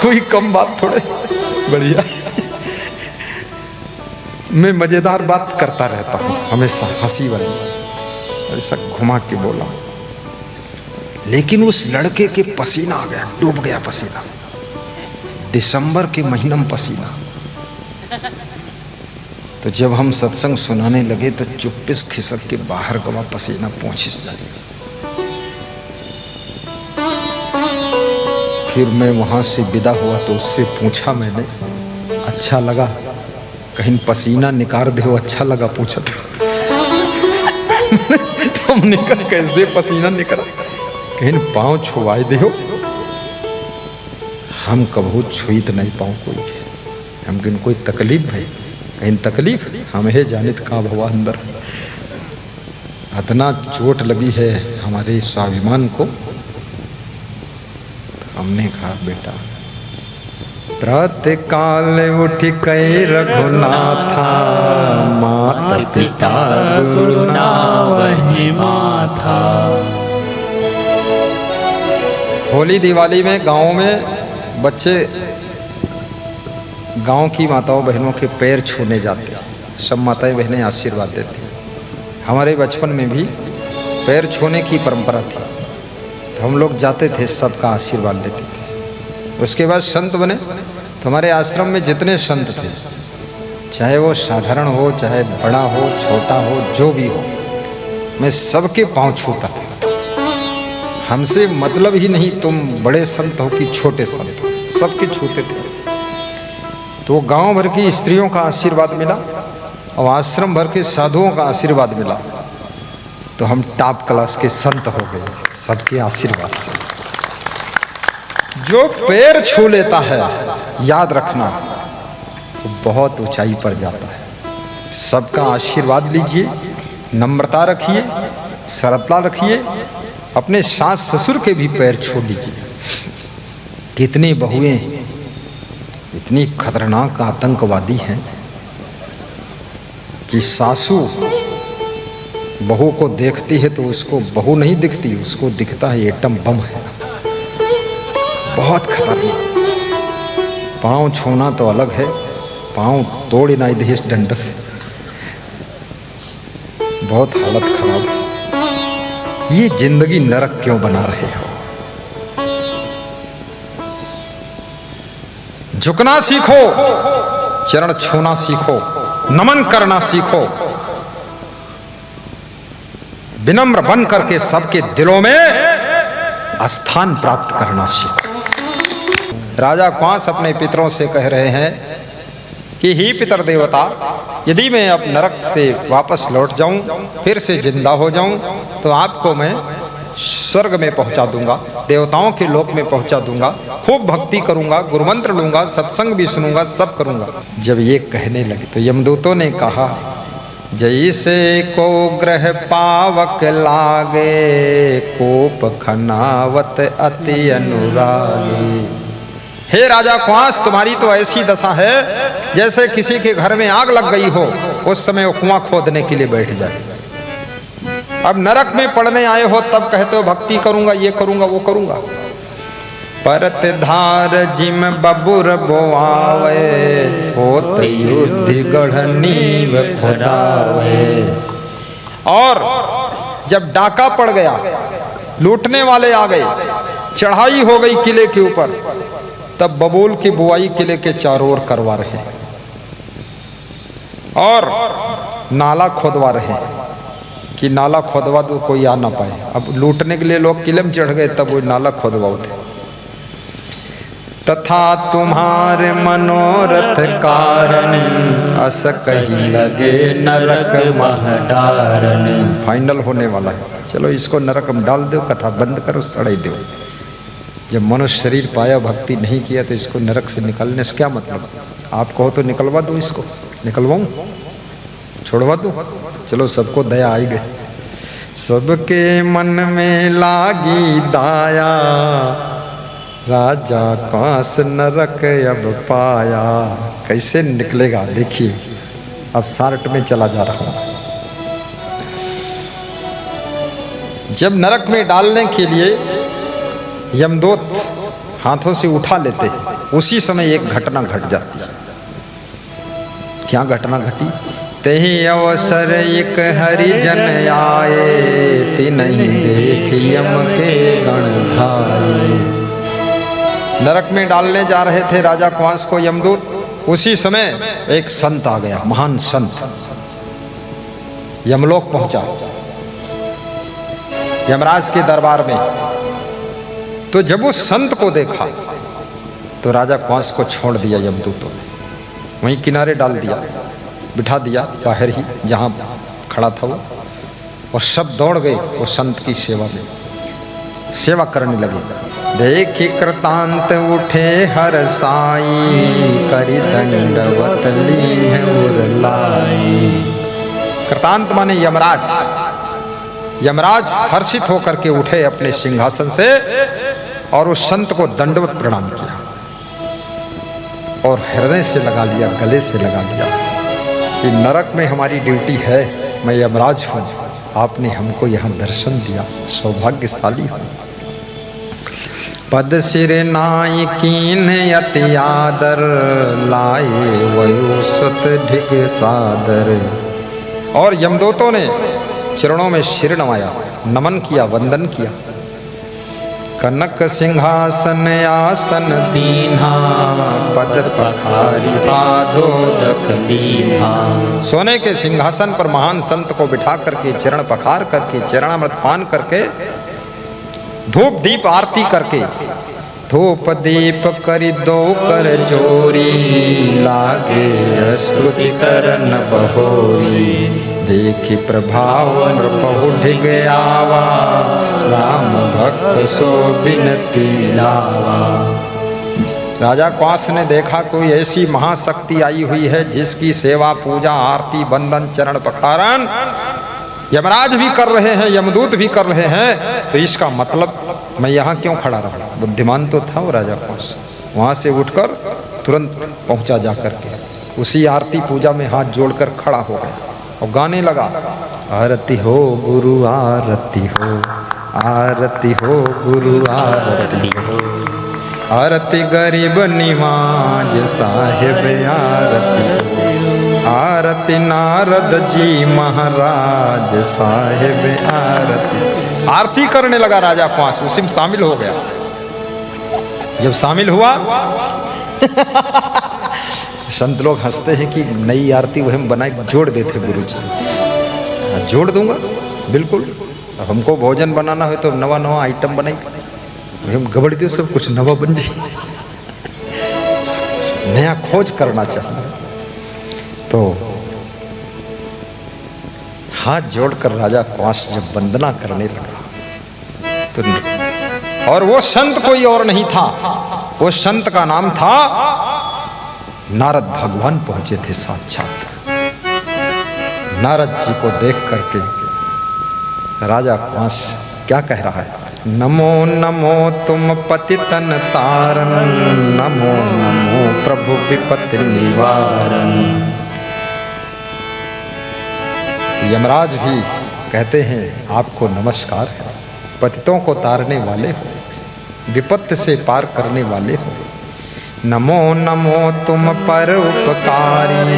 S1: कोई कम बात थोड़े, बढ़िया। मैं मजेदार बात करता रहता हूँ हमेशा, हंसी वाली। ऐसा घुमा के बोला। लेकिन उस लड़के के पसीना आ गया, डूब गया पसीना, दिसंबर के महीने में पसीना। तो जब हम सत्संग सुनाने लगे तो चुप्पे से खिसक के बाहर गवा, पसीना पहुंचिस जाए। फिर मैं वहां से विदा हुआ तो उससे पूछा मैंने, अच्छा लगा? कहीं पसीना निकाल दे, अच्छा लगा पूछा तो हमने कहा कैसे पसीना निकला? कहीं पाँव छुआए दे हो। हम कभू छुईत नहीं पाँव कोई, हम किन कोई तकलीफ है, कहीं तकलीफ हम है जानित का भवा अंदर। इतना चोट लगी है हमारे स्वाभिमान को। हमने कहा बेटा, प्रातःकाल उठ कई रघुनाथा, माता पिता गुरु नावहि माथा। होली दिवाली में गाँव में बच्चे गांव की माताओं बहनों के पैर छूने जाते हैं, सब माताएं बहनें आशीर्वाद देती हैं। हमारे बचपन में भी पैर छूने की परंपरा थी, तो हम लोग जाते थे, सबका आशीर्वाद लेते थे। उसके बाद संत बने, तो हमारे आश्रम में जितने संत थे, चाहे वो साधारण हो, चाहे बड़ा हो, छोटा हो, जो भी हो, मैं सबके पांव छूता था। हमसे मतलब ही नहीं तुम बड़े संत हो कि छोटे संत हो, सबके छूते थे। तो गांव भर की स्त्रियों का आशीर्वाद मिला और आश्रम भर के साधुओं का आशीर्वाद मिला, तो हम टॉप क्लास के संत हो गए सबके आशीर्वाद से। जो पैर छू लेता है, याद रखना, वो बहुत ऊंचाई पर जाता है। सबका आशीर्वाद लीजिए, नम्रता रखिए, सरलता रखिए, अपने सास ससुर के भी पैर छू लीजिए। कितनी बहुएं इतनी खतरनाक आतंकवादी हैं कि सासू बहू को देखती है तो उसको बहू नहीं दिखती, उसको दिखता है एटम बम है। बहुत खतरनाक। पाँव छूना तो अलग है, पाँव तोड़ ना दे इस डंडे से, बहुत हालत खराब है। ये जिंदगी नरक क्यों बना रहे हो? झुकना सीखो, चरण छूना सीखो, नमन करना सीखो, विनम्र बन करके सबके दिलों में स्थान प्राप्त करना सीखो। राजा क्वांस अपने पितरों से कह रहे हैं कि ही पितर देवता, यदि मैं अब नरक से वापस लौट जाऊं, फिर से जिंदा हो जाऊं, तो आपको मैं स्वर्ग में पहुंचा दूंगा, देवताओं के लोक में पहुंचा दूंगा, खूब भक्ति करूंगा, गुरुमंत्र लूंगा, सत्संग भी सुनूंगा, सब करूंगा। जब ये कहने लगे तो यमदूतों ने कहा, जैसे को ग्रह पावक लागे, कोप खनावत अति अनुरागे। हे राजा क्वांस, तुम्हारी तो ऐसी दशा है जैसे किसी के घर में आग लग गई हो, उस समय वो कुआं खोदने के लिए बैठ जाए। अब नरक में पड़ने आए हो तब कहते हो भक्ति करूंगा, ये करूंगा, वो करूंगा। परत धार जिम बबुर बोआवे, होत युद्ध गढ़ नीव खुदावे। और जब डाका पड़ गया, लूटने वाले आ गए, चढ़ाई हो गई किले के ऊपर, तब बबूल की बुआई किले के चारों ओर करवा रहे और नाला खोदवा रहे कि नाला खोदवा दो, कोई आ ना पाए। अब लूटने के लिए लोग किले में चढ़ गए, तब वो नाला खोदवाओ थे। तथा तुम्हारे मनोरथ कारण, अस कहीं लगे नरक महडारन। फाइनल होने वाला है, चलो इसको नरक में डाल दो, कथा बंद करो, सड़ाई दो। जब मनुष्य शरीर पाया, भक्ति नहीं किया, तो इसको नरक से निकालने से क्या मतलब? आप कहो तो निकलवा दो, इसको निकलवाऊं, छोड़वा दो, चलो सबको दया आई गई। सबके मन में लागी दाया, राजा क्वांस नरक अब पाया। कैसे निकलेगा देखिए, अब सार्ट में चला जा रहा हूं। जब नरक में डालने के लिए यमदूत हाथों से उठा लेते, उसी समय एक घटना घट जाती है। क्या घटना घटी? तेहि अवसर एक हरिजन आए, तिन्हि देख यम के गण धाये। नरक में डालने जा रहे थे राजा कुंवास को यमदूत। उसी समय एक संत आ गया, महान संत यमलोक पहुंचा यमराज के दरबार में। तो जब उस संत को देखा तो राजा कुंवास को छोड़ दिया यमदूतों ने, वहीं किनारे डाल दिया, बिठा दिया बाहर ही जहां खड़ा था वो, और सब दौड़ गए वो संत की सेवा में, सेवा करने लगे। देखी कृतांत उठे हर साई, करी दंडवत लीन उरलाई। कृतांत माने यमराज। यमराज हर्षित होकर के उठे अपने सिंहासन से और उस संत को दंडवत प्रणाम किया और हृदय से लगा लिया, गले से लगा लिया कि नरक में हमारी ड्यूटी है, मैं यमराज हूँ, आपने हमको यहाँ दर्शन दिया, सौभाग्यशाली हूँ। पद सिर नाई कीन अति आदर, लाए वयो सुत ढिग सादर। और यमदूतों ने चरणों में सिर नवाया, नमन किया, वंदन किया। कनक सिंहासन आसन दीन्हा, पद पखारी पादोदक लीन्हा। सोने के सिंहासन पर महान संत को बिठा करके, चरण पखार करके, चरणामृत पान करके, धूप दीप आरती करके, धूप दीप करी दो कर जोरी, लागे स्तुति करन बहोरी। देखी प्रभाव नृपहु ढिग आवा, राम भक्त सो बिनती लावा। राजा कुंवास ने देखा कोई ऐसी महाशक्ति आई हुई है जिसकी सेवा पूजा आरती बंदन चरण पखारन यमराज भी कर रहे हैं, यमदूत भी कर रहे हैं, तो इसका मतलब मैं यहाँ क्यों खड़ा रहा। बुद्धिमान तो था वो राजा कुंवास। वहाँ से उठकर तुरंत पहुँचा जा करके उसी आरती पूजा में हाथ जोड़कर खड़ा हो गया और गाने लगा, आरती हो गुरु आरती हो, आरती हो गुरु आरती हो, आरती गरीब निवाज साहिब आरती हो, आरती नारद जी महाराज साहिब आरती। आरती करने लगा राजा कुंवास, उसी में शामिल हो गया। जब शामिल हुआ संत लोग हंसते हैं कि नई आरती वह हम बनाए, जोड़ देते गुरु जी। जोड़ दूंगा बिल्कुल, अब हमको भोजन बनाना हो तो नवा नवा आइटम बनाई, हम गबड़ दो सब कुछ नवा बन जाए, नया खोज करना चाहिए। तो हाथ जोड़कर राजा कुंवास जब वंदना करने लगा तो, और वो संत कोई और नहीं था, वो संत का नाम था नारद भगवान पहुंचे थे साक्षात। नारद जी को देख करके राजा कुंवास क्या कह रहा है, नमो नमो तुम पतितन तारन, नमो नमो प्रभु विपत्ति निवारन। यमराज भी कहते हैं आपको नमस्कार है, पतितों को तारने वाले हो, विपत्ति से पार करने वाले हो। नमो नमो तुम पर उपकारी,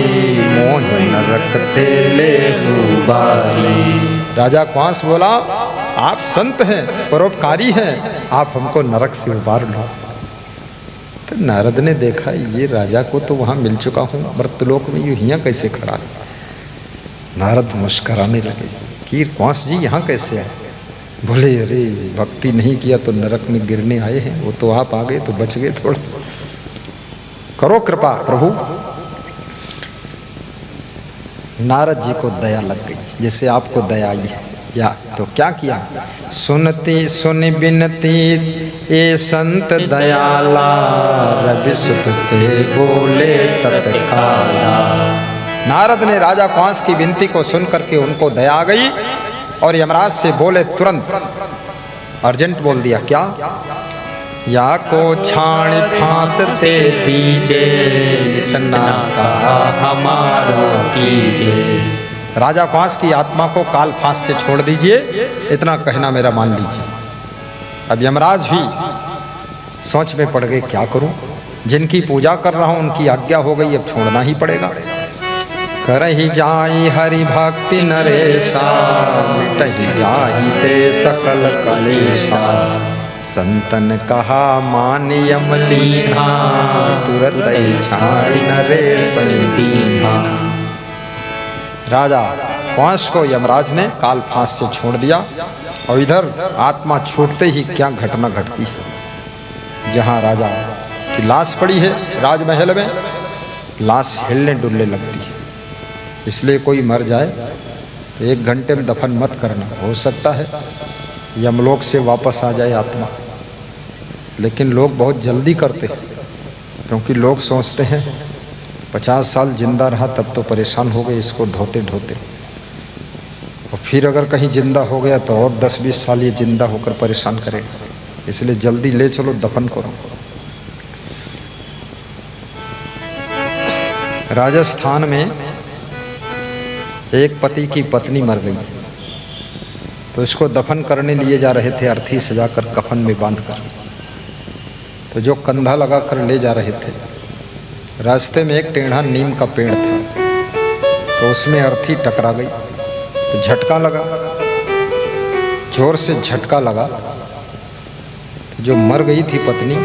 S1: मोह नरक ते ले बारी। राजा कुंवास बोला आप संत हैं, परोपकारी हैं, आप हमको नरक से उबार लो। तो नारद ने देखा ये राजा को तो वहां मिल चुका हूं मृतलोक में, ये यहाँ कैसे खड़ा है। नारद मुस्कराने लगे कि कुंवास जी यहाँ कैसे आए। बोले अरे भक्ति नहीं किया तो नरक में गिरने आए हैं, वो तो आप आ गए तो बच गए, थोड़ा करो कृपा प्रभु। नारद जी को दया लग गई, जैसे आपको दया आई है या तो क्या किया, सुनती सुन बिनती ए संत दयाला, रवि सुत ते बोले तत्काला। नारद ने राजा कुंवास की विनती को सुन करके उनको दया आ गई और यमराज से बोले तुरंत, अर्जेंट बोल दिया क्या, या को छाण फांसते दीजे, इतना कहा हमारा कीजिए। राजा कुंवास की आत्मा को काल फांस से छोड़ दीजिए, इतना कहना मेरा मान लीजिए। अब यमराज भी सोच में पड़ गए क्या करूं, जिनकी पूजा कर रहा हूं उनकी आज्ञा हो गई, अब छोड़ना ही पड़ेगा। करहि जाई हरि भक्ति नरेशा, मिटहि जाहि ते सकल कलेशा। संतन कहा मान यम लीना, तुरत ही छाड़ी नरेश दीना। राजा कंस को यमराज ने काल फांस से छोड़ दिया और इधर आत्मा छूटते ही क्या घटना घटती है। जहां राजा की लाश पड़ी है राजमहल में, लाश हिलने डुलने लगती है। इसलिए कोई मर जाए तो 1 घंटे में दफन मत करना, हो सकता है यमलोक से वापस आ जाए आत्मा। लेकिन लोग बहुत जल्दी करते हैं, क्योंकि लोग सोचते हैं 50 साल जिंदा रहा तब तो परेशान हो गए इसको ढोते ढोते, और फिर अगर कहीं जिंदा हो गया तो और 10-20 साल ये जिंदा होकर परेशान करेगा। इसलिए जल्दी ले चलो, दफन करो। राजस्थान में एक पति की पत्नी मर गई, तो इसको दफन करने लिए जा रहे थे अर्थी सजाकर कफन में बांधकर। तो जो कंधा लगा कर ले जा रहे थे, रास्ते में एक टेढ़ा नीम का पेड़ था, तो उसमें अर्थी टकरा गई, तो झटका लगा, जोर से झटका लगा। तो जो मर गई थी पत्नी,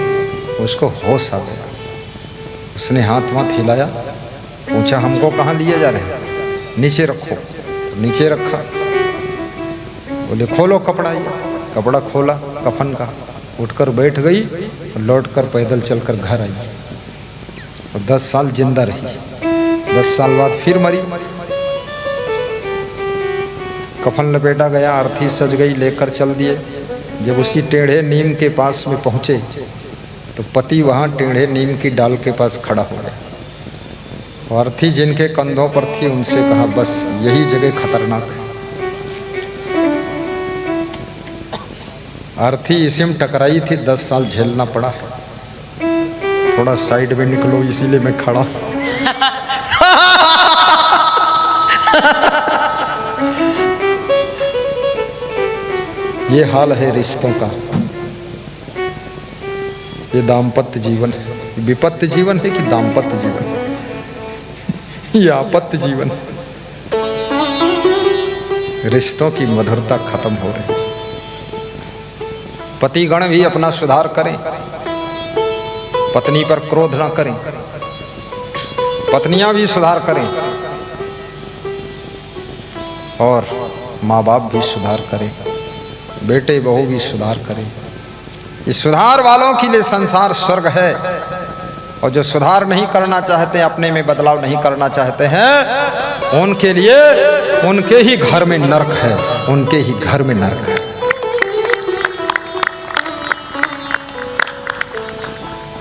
S1: उसको होश आ गया। उसने हाथ वाथ हिलाया, पूछा हमको कहाँ लिए जा रहे हैं, नीचे रखो। तो नीचे रखा, बोले खोलो कपड़ा। ये कपड़ा खोला कफन का, उठकर बैठ गई और लौटकर पैदल चलकर घर आई और 10 साल जिंदा रही। 10 साल बाद फिर मरी। कफन लपेटा गया, अर्थी सज गई, लेकर चल दिए। जब उसी टेढ़े नीम के पास में पहुंचे तो पति वहां टेढ़े नीम की डाल के पास खड़ा हो गया। अर्थी जिनके कंधों पर थी उनसे कहा बस यही जगह खतरनाक है। अर्थी इसी में टकराई थी, 10 साल झेलना पड़ा। थोड़ा साइड में निकलो, इसीलिए मैं खड़ा। ये हाल है रिश्तों का, ये दाम्पत्य जीवन है। विपत्ति जीवन है कि दाम्पत्य जीवन है? ये आपत्ति जीवन है। रिश्तों की मधुरता खत्म हो रही। पतिगण भी अपना सुधार करें, पत्नी पर क्रोध ना करें, पत्नियां भी सुधार करें और माँ बाप भी सुधार करें, बेटे बहू भी सुधार करें। इस सुधार वालों के लिए संसार स्वर्ग है, और जो सुधार नहीं करना चाहते, अपने में बदलाव नहीं करना चाहते हैं, उनके लिए उनके ही घर में नरक है, उनके ही घर में नरक है।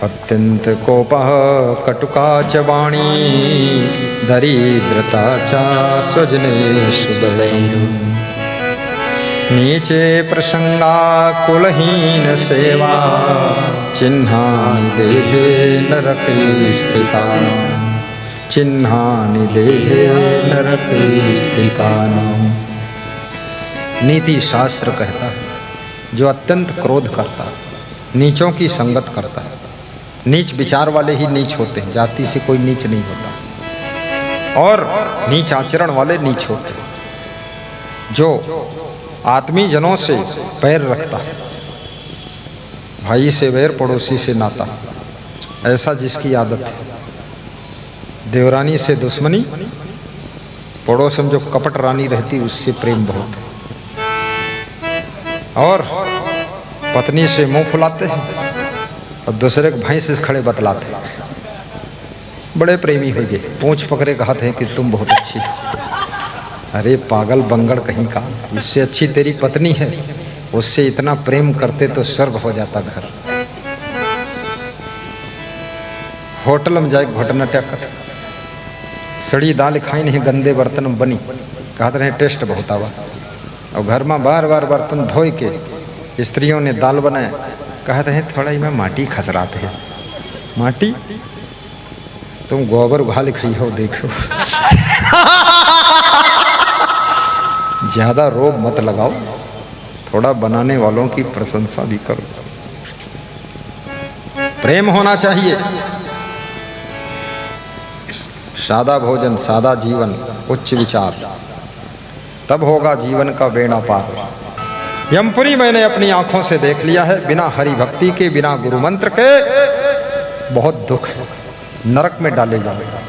S1: अत्यंत कोपः कटुका च वाणी, दरिद्रता च स्वजनेषु बलैः। नीचे प्रसंगा कुलहीन सेवा, चिन्हानि देहे नरके स्थितानां, चिन्हानि देहे नरके स्थितानां। नीति शास्त्र कहता है जो अत्यंत क्रोध करता है, नीचों की संगत करता है। नीच विचार वाले ही नीच होते हैं, जाति से कोई नीच नहीं होता, और नीच आचरण वाले नीच होते हैं। जो आत्मी जनों से पैर रखता है, भाई से वैर, पड़ोसी से नाता, ऐसा जिसकी आदत है। देवरानी से दुश्मनी, पड़ोस में जो कपट रानी रहती उससे प्रेम बहुत है। और पत्नी से मुंह फुलाते हैं और दूसरे को भैंस से खड़े बतलाते हैं। बड़े प्रेमी हो गए, पूंछ पकड़े कहते हैं कि तुम बहुत अच्छी हो। अरे पागल बंगड़ कहीं का, इससे अच्छी तेरी पत्नी है, उससे इतना प्रेम करते तो स्वर्ग हो जाता घर। होटल में जाए घटना टैकत, सड़ी दाल खाई नहीं, गंदे बर्तन में बनी, कहते रहे टेस्ट बहुत आवा। और घर में बार बार बर्तन धोए के स्त्रियों ने दाल बनाया, कहते हैं थोड़ा ही में माटी खसराते हैं। माटी तुम गोबर उघा लिखाई हो, देखो। ज्यादा रोब मत लगाओ, थोड़ा बनाने वालों की प्रशंसा भी करो। प्रेम होना चाहिए, सादा भोजन, सादा जीवन, उच्च विचार, तब होगा जीवन का बेड़ा पार। यमपुरी मैंने अपनी आंखों से देख लिया है, बिना हरि भक्ति के, बिना गुरु मंत्र के बहुत दुख है, नरक में डाले जाएगा।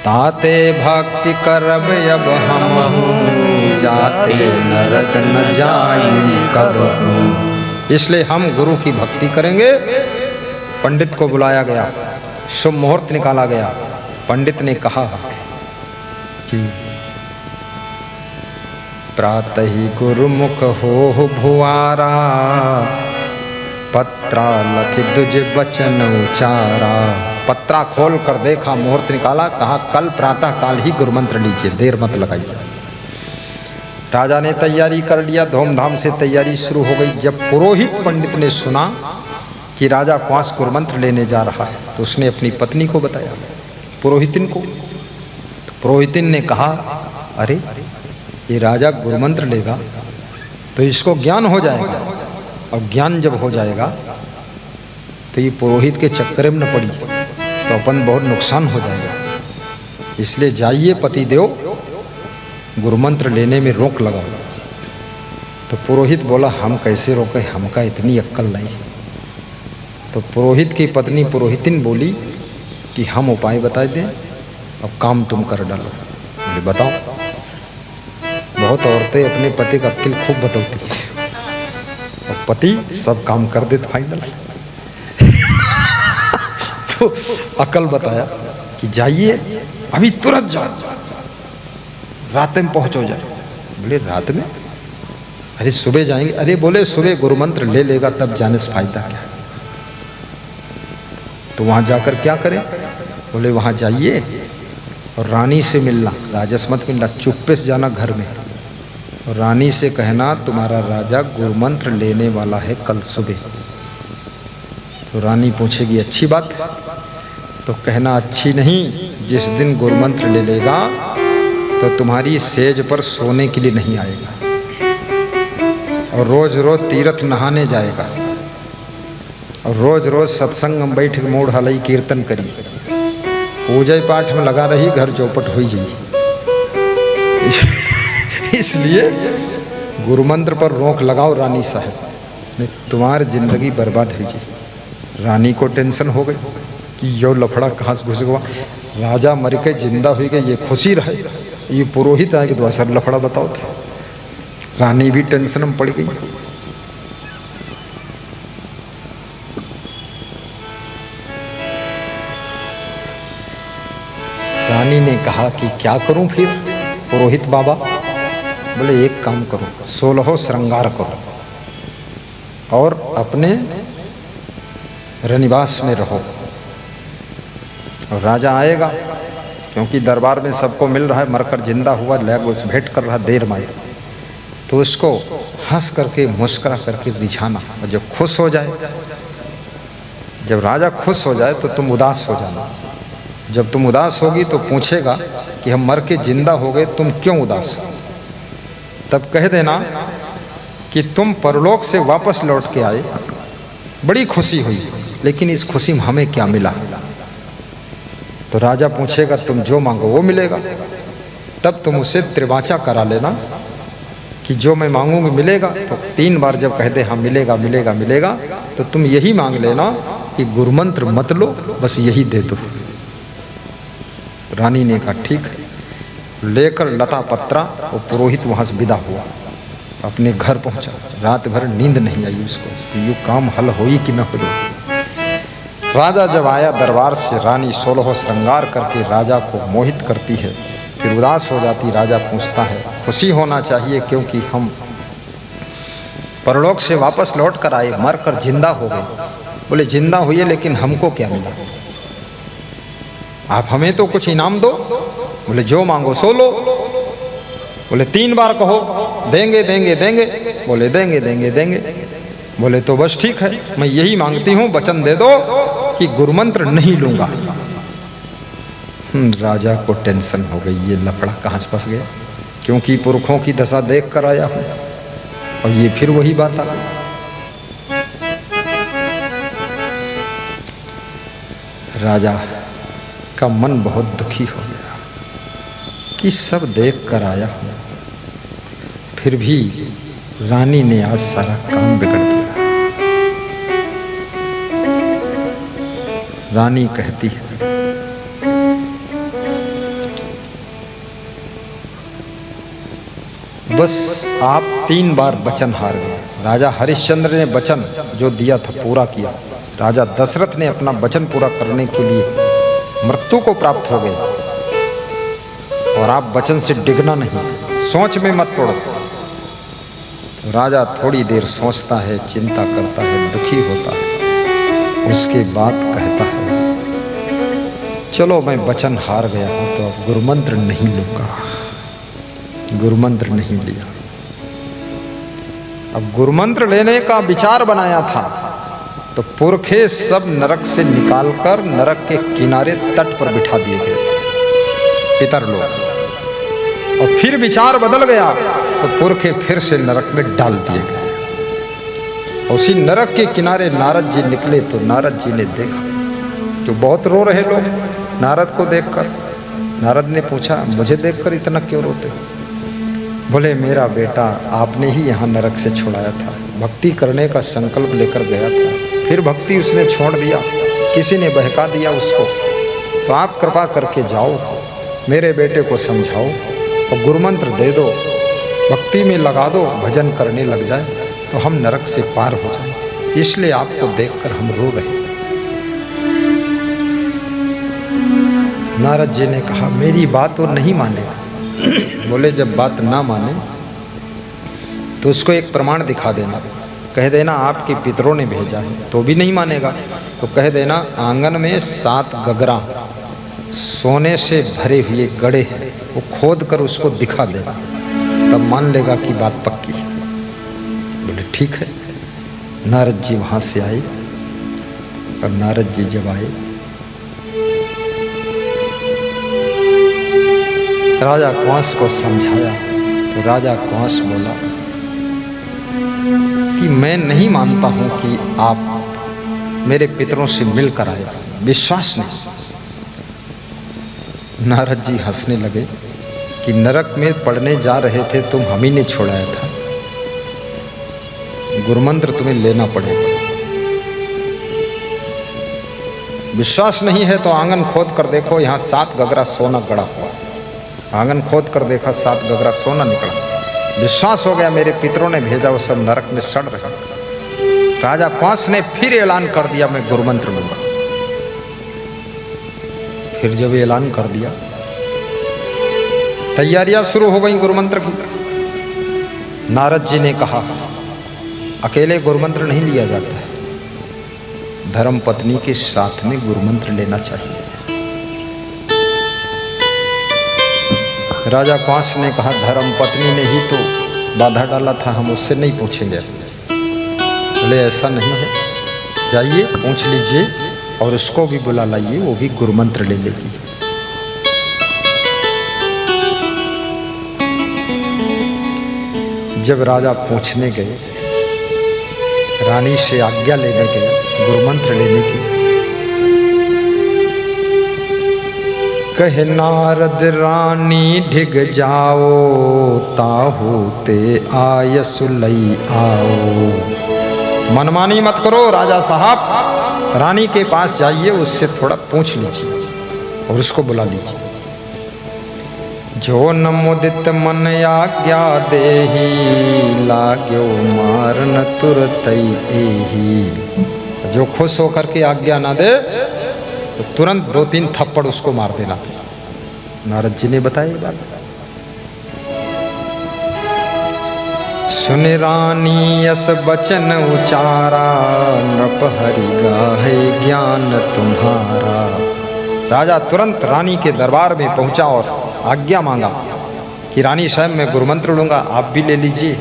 S1: ताते भक्ति करब अब हम, जाते नरक न जाई कब। इसलिए हम गुरु की भक्ति करेंगे। पंडित को बुलाया गया, शुभ मुहूर्त निकाला गया। पंडित ने कहा कि प्रातः ही गुरुमुख हो भुआरा, पत्रा लखि दुज बचन उचारा। पत्रा खोल कर देखा, मुहूर्त निकाला, कहा कल प्रातः काल ही गुरु मंत्र लीजिए, देर मत लगाइए। राजा ने तैयारी कर लिया, धूमधाम से तैयारी शुरू हो गई। जब पुरोहित पंडित ने सुना कि राजा क्वांस गुरु मंत्र लेने जा रहा है, तो उसने अपनी पत्नी को बताया, पुरोहितिन को। तो पुरोहितिन ने कहा, अरे ये राजा गुरु मंत्र लेगा तो इसको ज्ञान हो जाएगा, और ज्ञान जब हो जाएगा तो ये पुरोहित के चक्कर में न पड़ी तो अपन बहुत नुकसान हो जाएगा। इसलिए जाइए पतिदेव, गुरु मंत्र लेने में रोक लगाओ। तो पुरोहित बोला, हम कैसे रोकें, हमका इतनी अक्ल नहीं है। तो पुरोहित की पत्नी पुरोहितिन बोली कि हम उपाय बता दें, अब काम तुम कर डालो। बोले बताओ। बहुत औरतें अपने पति का अक्ल खूब बताती है, और पति सब काम कर देते फाइनल। तो अकल बताया कि जाइए अभी तुरंत जाओ, रात में पहुंचो जाए। बोले रात में? अरे सुबह जाएंगे। अरे बोले सुबह गुरु मंत्र ले लेगा तब जाने से फायदा क्या। तो वहां जाकर क्या करें? बोले वहां जाइए और रानी से मिलना, राजस मत मिलना, चुप्पे से जाना घर में, और रानी से कहना तुम्हारा राजा गुरु मंत्र लेने वाला है कल सुबह। तो रानी पूछेगी अच्छी बात, तो कहना अच्छी नहीं, जिस दिन गुरु मंत्र ले लेगा तो तुम्हारी सेज पर सोने के लिए नहीं आएगा, और रोज रोज तीर्थ नहाने जाएगा, और रोज रोज सत्संग में बैठ के मूड हलई कीर्तन करी, पूजा पाठ में लगा रही, घर चौपट हुई जाइए। इसलिए गुरु मंत्र पर रोक लगाओ रानी साहब, नहीं तुम्हारी जिंदगी बर्बाद हो जाए। रानी को टेंशन हो गई कि यो लफड़ा कहाँ से घुस गया, राजा मर के जिंदा हुई गई, ये खुशी रहे, ये पुरोहित आए कि तो असर लफड़ा बताओ थे। रानी भी टेंशन में पड़ गई। रानी ने कहा कि क्या करूं फिर पुरोहित बाबा? बोले एक काम करो, 16 श्रृंगार करो और अपने रनिवास में रहो, और राजा आएगा, क्योंकि दरबार में सबको मिल रहा है, मरकर जिंदा हुआ, लैग उस भेंट कर रहा देर माई, तो उसको हंस करके मुस्कुरा करके रिझाना, और जब खुश हो जाए, जब राजा खुश हो जाए तो तुम उदास हो जाना। जब तुम उदास होगी तो पूछेगा कि हम मर के जिंदा हो गए, तुम क्यों उदास हो? तब कह देना कि तुम परलोक से वापस लौट के आए, बड़ी खुशी हुई, लेकिन इस खुशी में हमें क्या मिला? तो राजा पूछेगा तुम जो मांगो वो मिलेगा। तब तुम उसे त्रिवाचा करा लेना कि जो मैं मांगूंगी मिलेगा। तो 3 बार जब कह दे हाँ मिलेगा मिलेगा मिलेगा, तो तुम यही मांग लेना कि गुरु मंत्र मत लो, बस यही दे दो। रानी ने कहा ठीक है। लेकर लता पत्रा और पुरोहित वहां से विदा हुआ, अपने घर पहुंचा। रात भर नींद नहीं आई उसको कि ये काम हल होई कि न हो। राजा जब आया दरबार से, रानी 16 श्रृंगार करके राजा को मोहित करती है, फिर उदास हो जाती। राजा पूछता है खुशी होना चाहिए क्योंकि हम परलोक से वापस लौट कर आए, मर कर जिंदा हो गए। बोले जिंदा हुए लेकिन हमको क्या मिला? आप हमें तो कुछ इनाम दो। बोले जो मांगो सो लो। बोले 3 बार कहो, देंगे देंगे देंगे। बोले देंगे देंगे देंगे। बोले तो बस ठीक है, मैं यही मांगती हूँ, वचन दे दो कि गुरु मंत्र नहीं लूंगा। राजा को टेंशन हो गई, ये लफड़ा कहाँ से फंस गया, क्योंकि पुरखों की दशा देख कर आया हूँ और ये फिर वही बात आ गई। राजा का मन बहुत दुखी हो गया कि सब देख कर आया हूँ, फिर भी रानी ने आज सारा काम बिगड़ दिया। रानी कहती है, बस आप 3 बार वचन हार गए। राजा हरिश्चंद्र ने वचन जो दिया था पूरा किया। राजा दशरथ ने अपना वचन पूरा करने के लिए मृत्यु को प्राप्त हो गए, और आप वचन से डिगना नहीं, सोच में मत पड़ो। तो राजा थोड़ी देर सोचता है, चिंता करता है, दुखी होता है, उसके बाद कहता है, चलो मैं वचन हार गया हूं तो अब गुरुमंत्र नहीं लूंगा। गुरुमंत्र नहीं लिया। अब गुरुमंत्र लेने का विचार बनाया था तो पुरखे सब नरक से निकालकर नरक के किनारे तट पर बिठा दिए गए थे पितर लोग, और फिर विचार बदल गया तो पुरखे फिर से नरक में डाल दिए गए। उसी नरक के किनारे नारद जी निकले तो नारद जी ने देखा तो बहुत रो रहे लोग नारद को देखकर। नारद ने पूछा, मुझे देखकर इतना क्यों रोते हो? बोले, मेरा बेटा आपने ही यहाँ नरक से छुड़ाया था, भक्ति करने का संकल्प लेकर गया था, फिर भक्ति उसने छोड़ दिया, किसी ने बहका दिया उसको। तो आप कृपा करके जाओ, मेरे बेटे को समझाओ और गुरुमंत्र दे दो, भक्ति में लगा दो, भजन करने लग जाए तो हम नरक से पार हो जाए। इसलिए आपको देखकर हम रो रहे। नारद जी ने कहा, मेरी बात वो नहीं मानेगा। बोले, जब बात ना माने तो उसको एक प्रमाण दिखा देना, कह देना आपके पितरों ने भेजा है। तो भी नहीं मानेगा तो कह देना आंगन में 7 गगरा सोने से भरे हुए गड़े हैं, वो खोद कर उसको दिखा देना, तब मान लेगा कि बात पक्की है। बोले ठीक है। नारद जी वहाँ से आए, और नारद जी जब आए राजा कंस को समझाया तो राजा कंस बोला कि मैं नहीं मानता हूं कि आप मेरे पितरों से मिलकर आए, विश्वास नहीं। नारद जी हंसने लगे कि नरक में पड़ने जा रहे थे तुम, हम ही ने छोड़ाया था, गुरुमंत्र तुम्हें लेना पड़ेगा। विश्वास नहीं है तो आंगन खोद कर देखो, यहाँ 7 गगरा सोना गड़ा हुआ। आंगन खोद कर देखा, 7 गगरा सोना निकला। विश्वास हो गया मेरे पितरों ने भेजा, वो सब नरक में सड़ रहा। राजा कंस ने फिर ऐलान कर दिया, मैं गुरुमंत्र लूंगा। फिर जब ऐलान कर दिया, तैयारियां शुरू हो गई गुरुमंत्र की। नारद जी ने कहा, अकेले गुरुमंत्र नहीं लिया जाता है, धर्म पत्नी के साथ में गुरुमंत्र लेना चाहिए। राजा कंस ने कहा, धर्म पत्नी ने ही तो बाधा डाला था, हम उससे नहीं पूछेंगे। बोले, ऐसा नहीं है, जाइए पूछ लीजिए और उसको भी बुला लाइए, वो भी गुरुमंत्र ले लेगी। जब राजा पूछने गए, रानी से आज्ञा लेने गए गुरुमंत्र लेने की, कहे नारद रानी ढिग जाओ, ताहू ते आयसु लई आओ। मनमानी मत करो राजा साहब, रानी के पास जाइए, उससे थोड़ा पूछ लीजिए और उसको बुला लीजिए। जो न मुदित मन आज्ञा देही, लाग्यो मारन तुरतई एही। जो खुश होकर के आज्ञा ना दे तो तुरंत 2-3 थप्पड़ उसको मार देना। नारद जी ने बताया बात। सुन रानी यस बचन उचारा, नृप हरि गाहे ज्ञान तुम्हारा। राजा तुरंत रानी के दरबार में पहुंचा और आज्ञा मांगा कि रानी साहब मैं गुरुमंत्र लूंगा, आप भी ले लीजिए।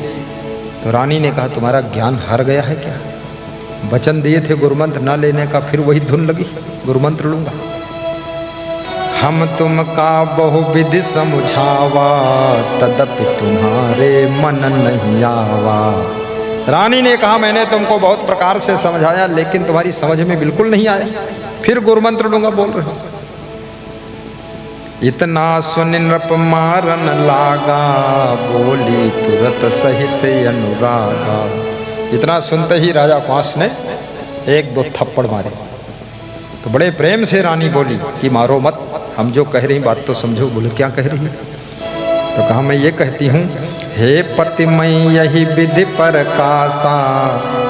S1: तो रानी ने कहा, तुम्हारा ज्ञान हार गया है क्या? वचन दिए थे गुरुमंत्र ना लेने का, फिर वही धुन लगी, गुरुमंत्र लूंगा। हम तुम का बहुविधि समझावा, तदपि तुम्हारे मन नहीं आवा। रानी ने कहा, मैंने तुमको बहुत प्रकार से समझाया लेकिन तुम्हारी समझ में बिल्कुल नहीं आया, फिर गुरुमंत्र लूंगा बोल रहे हो। इतना सुन नृप मारन लागा, बोली तुरत सहित अनुरागा। इतना सुनते ही राजा कंस ने एक दो थप्पड़ मारे। तो बड़े प्रेम से रानी बोली कि मारो मत, हम जो कह रही बात तो समझो। बोले क्या कह रही है? तो कहा मैं ये कहती हूँ, हे पति मैं यही विधि पर कासा,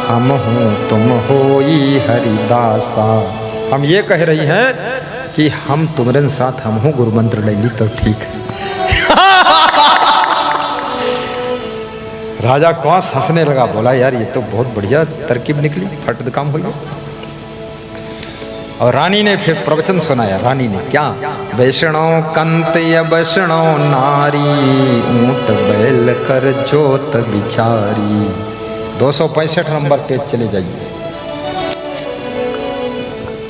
S1: हम हूँ तुम होई हरिदासा। हम ये कह रही हैं कि हम तुम्हारे साथ हम हूँ गुरु मंत्र ले ली तो ठीक है। राजा कंस हंसने लगा, बोला यार ये तो बहुत बढ़िया तरकीब निकली, फट काम हो गया। और रानी ने फिर प्रवचन सुनाया। रानी ने क्या? वैष्णो कंत वैष्णो नारी, ऊंट बैल कर जोत बिचारी। 265 नंबर पेज चले जाइए।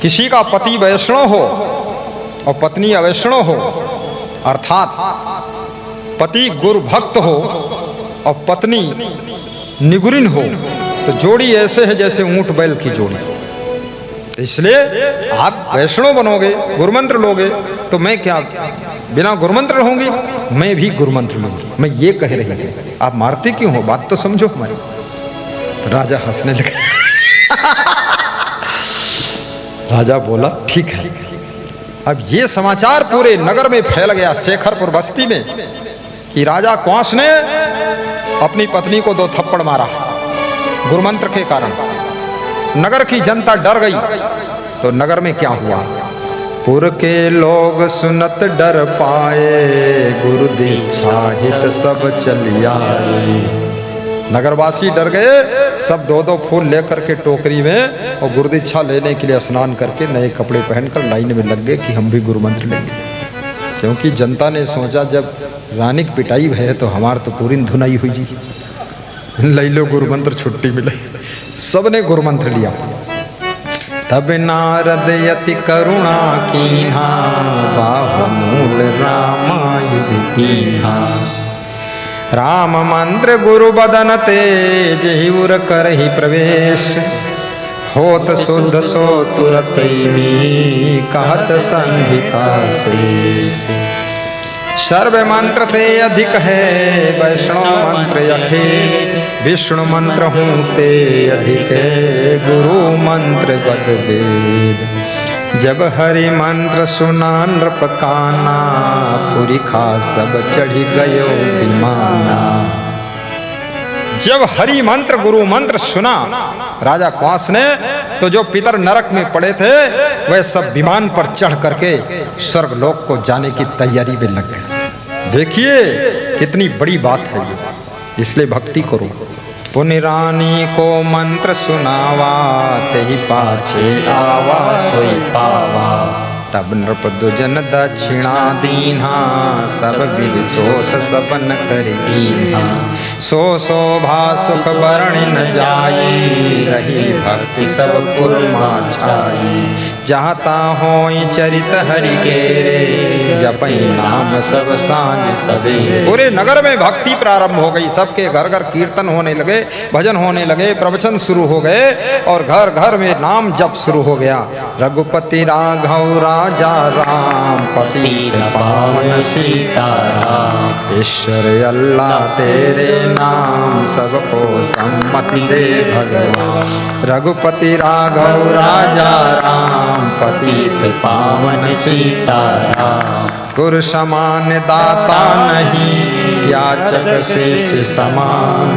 S1: किसी का पति वैष्णव हो और पत्नी अवैष्णव हो, अर्थात पति गुरु भक्त हो और पत्नी निगुरिन हो, तो जोड़ी ऐसे है जैसे ऊंट बैल की जोड़ी। इसलिए आप वैष्णव बनोगे, गुरुमंत्र लोगे, तो मैं क्या बिना गुरुमंत्र रहूंगी? मैं भी गुरुमंत्र लूंगी। मैं ये कह रही हूं, आप मारते क्यों हो? बात तो समझो हमारी। तो राजा हंसने लगा। राजा बोला ठीक है। अब ये समाचार पूरे नगर में फैल गया, शेखरपुर बस्ती में, कि राजा कंस ने अपनी पत्नी को 2 थप्पड़ मारा गुरुमंत्र के कारण। नगर की जनता डर गई। तो नगर में क्या हुआ? पुर के लोग सुनत डर पाए, गुरु दीक्षा हित सब चल आए। नगरवासी डर गए, सब 2-2 फूल लेकर के टोकरी में और गुरु दीक्षा लेने के लिए स्नान करके नए कपड़े पहनकर लाइन में लग गए कि हम भी गुरु मंत्र लेंगे। क्योंकि जनता ने सोचा जब रानी की पिटाई है तो हमार तो पूरी धुनाई हुई जी, ले लो गुरु मंत्र, छुट्टी मिले। सबने गुरु मंत्र लिया। तब नारद यति करुणा कीन्हा, बाहुमूल रामायुध दीन्हा। राम मंत्र गुरु बदन तेज, हिउर करहि प्रवेश। होत शुद्ध सो तुरत मी, कहत संहिता शेष। सर्व मंत्र ते अधिक है, वैष्णव मंत्र यखे। विष्णु मंत्र हूँ ते अधिक, गुरु मंत्र बद वेद। जब हरि मंत्र सुना नृप काना, पुरी खा सब चढ़ी गयो विमाना। जब हरि मंत्र गुरु मंत्र सुना राजा कंस ने, तो जो पितर नरक में पड़े थे वह सब विमान पर चढ़ करके स्वर्ग लोक को जाने की तैयारी में लग गए। देखिए कितनी बड़ी बात है ये, इसलिए भक्ति करो। पुनि रानी को मंत्र सुनावा, तेहि पाछे आवा सोई पावा। तब नृप दुजन दक्षिणा दीन्हा, सब विधि दोष सबन कर कीन्हा। सो शोभा सुख वर्णि न जाई, रही भक्ति सब पुर मा छाई। जाता होई चरित हरि केरे, जपई नाम सब सांझ सवेरे। पूरे नगर में भक्ति प्रारंभ हो गई। सबके घर घर कीर्तन होने लगे, भजन होने लगे, प्रवचन शुरू हो गए और घर घर में नाम जप शुरू हो गया। रघुपति राघव राजा राम, पतित पावन सीताराम। ईश्वर अल्लाह तेरे नाम, सबको सम्मति दे भगवान। रघुपति राघव राजा राम, पतित पावन सीताराम। गुरु समान दाता नहीं, याचक शेष समान।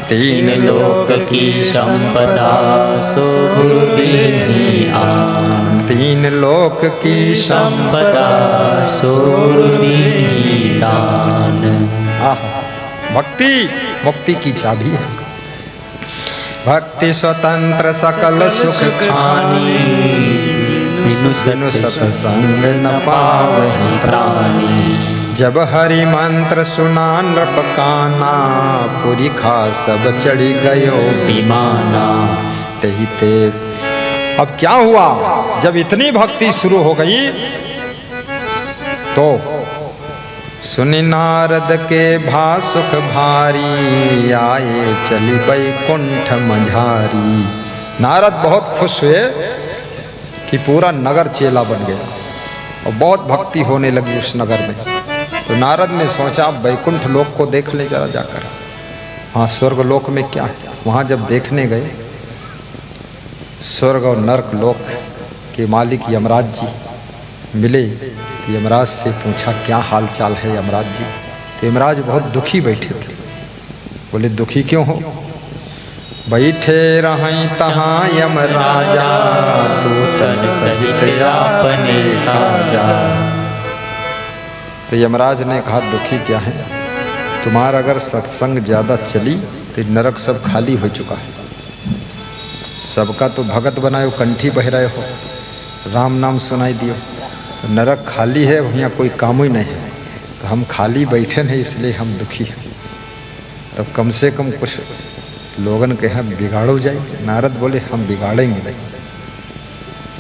S1: तीन लोक की संपदा, सो गुरु दीन्ही आन। तीन लोक की संपदा, सो गुरु दीन्ही दान। भक्ति मुक्ति की चाबी है। भक्ति स्वतंत्र सकल सुख खानी, बिनु सतसंग न पावहि प्राणी। जब हरि मंत्र सुना नृप काना, पुरी खा सब चढ़ी गयो विमाना। तेहि ते अब क्या हुआ? जब इतनी भक्ति शुरू हो गई तो सुनि नारद के भा सुख भारी, आए चली बैकुंठ मझारी। नारद बहुत खुश हुए कि पूरा नगर चेला बन गया। और बहुत भक्ति होने लगी उस नगर में। तो नारद ने सोचा वैकुंठ लोक को देख ले जरा जाकर, वहाँ स्वर्ग लोक में क्या है। वहाँ जब देखने गए, स्वर्ग और नरक लोक के मालिक यमराज जी मिले। तो यमराज से पूछा क्या हाल चाल है यमराज जी। तो यमराज बहुत दुखी बैठे थे। बोले दुखी क्यों हो। बैठे रहें तहाँ यमराजा, तू तन सहित आपने काजा। तो यमराज ने कहा दुखी क्या है, तुम्हारा अगर सत्संग ज़्यादा चली तो नरक सब खाली हो चुका है। सबका तो भगत बनाए, कंठी बह रहे हो, राम नाम सुनाई दियो। तो नरक खाली है, वहाँ कोई काम ही नहीं है। तो हम खाली बैठे हैं इसलिए हम दुखी हैं। तो कम से कम कुछ लोगन के यहाँ बिगाड़ो जाए। नारद बोले हम बिगाड़ेंगे नहीं।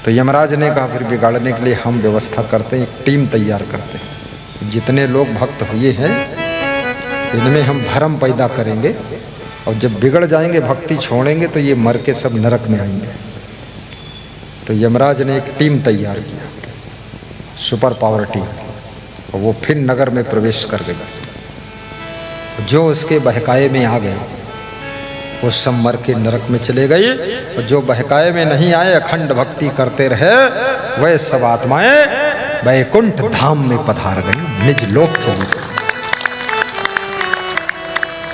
S1: तो यमराज ने कहा फिर बिगाड़ने के लिए हम व्यवस्था करते हैं, एक टीम तैयार करते हैं। जितने लोग भक्त हुए हैं इनमें हम भरम पैदा करेंगे, और जब बिगड़ जाएंगे, भक्ति छोड़ेंगे, तो ये मर के सब नरक में आएंगे। तो यमराज ने एक टीम तैयार किया, सुपर पावर टीम, और वो फिर नगर में प्रवेश कर गई। जो उसके बहकाए में आ गए वो सब मर के नरक में चले गए, और जो बहकाए में नहीं आए, अखंड भक्ति करते रहे, वह सब आत्माएं वैकुंठ धाम में पधार गई, निज लोक चली गई।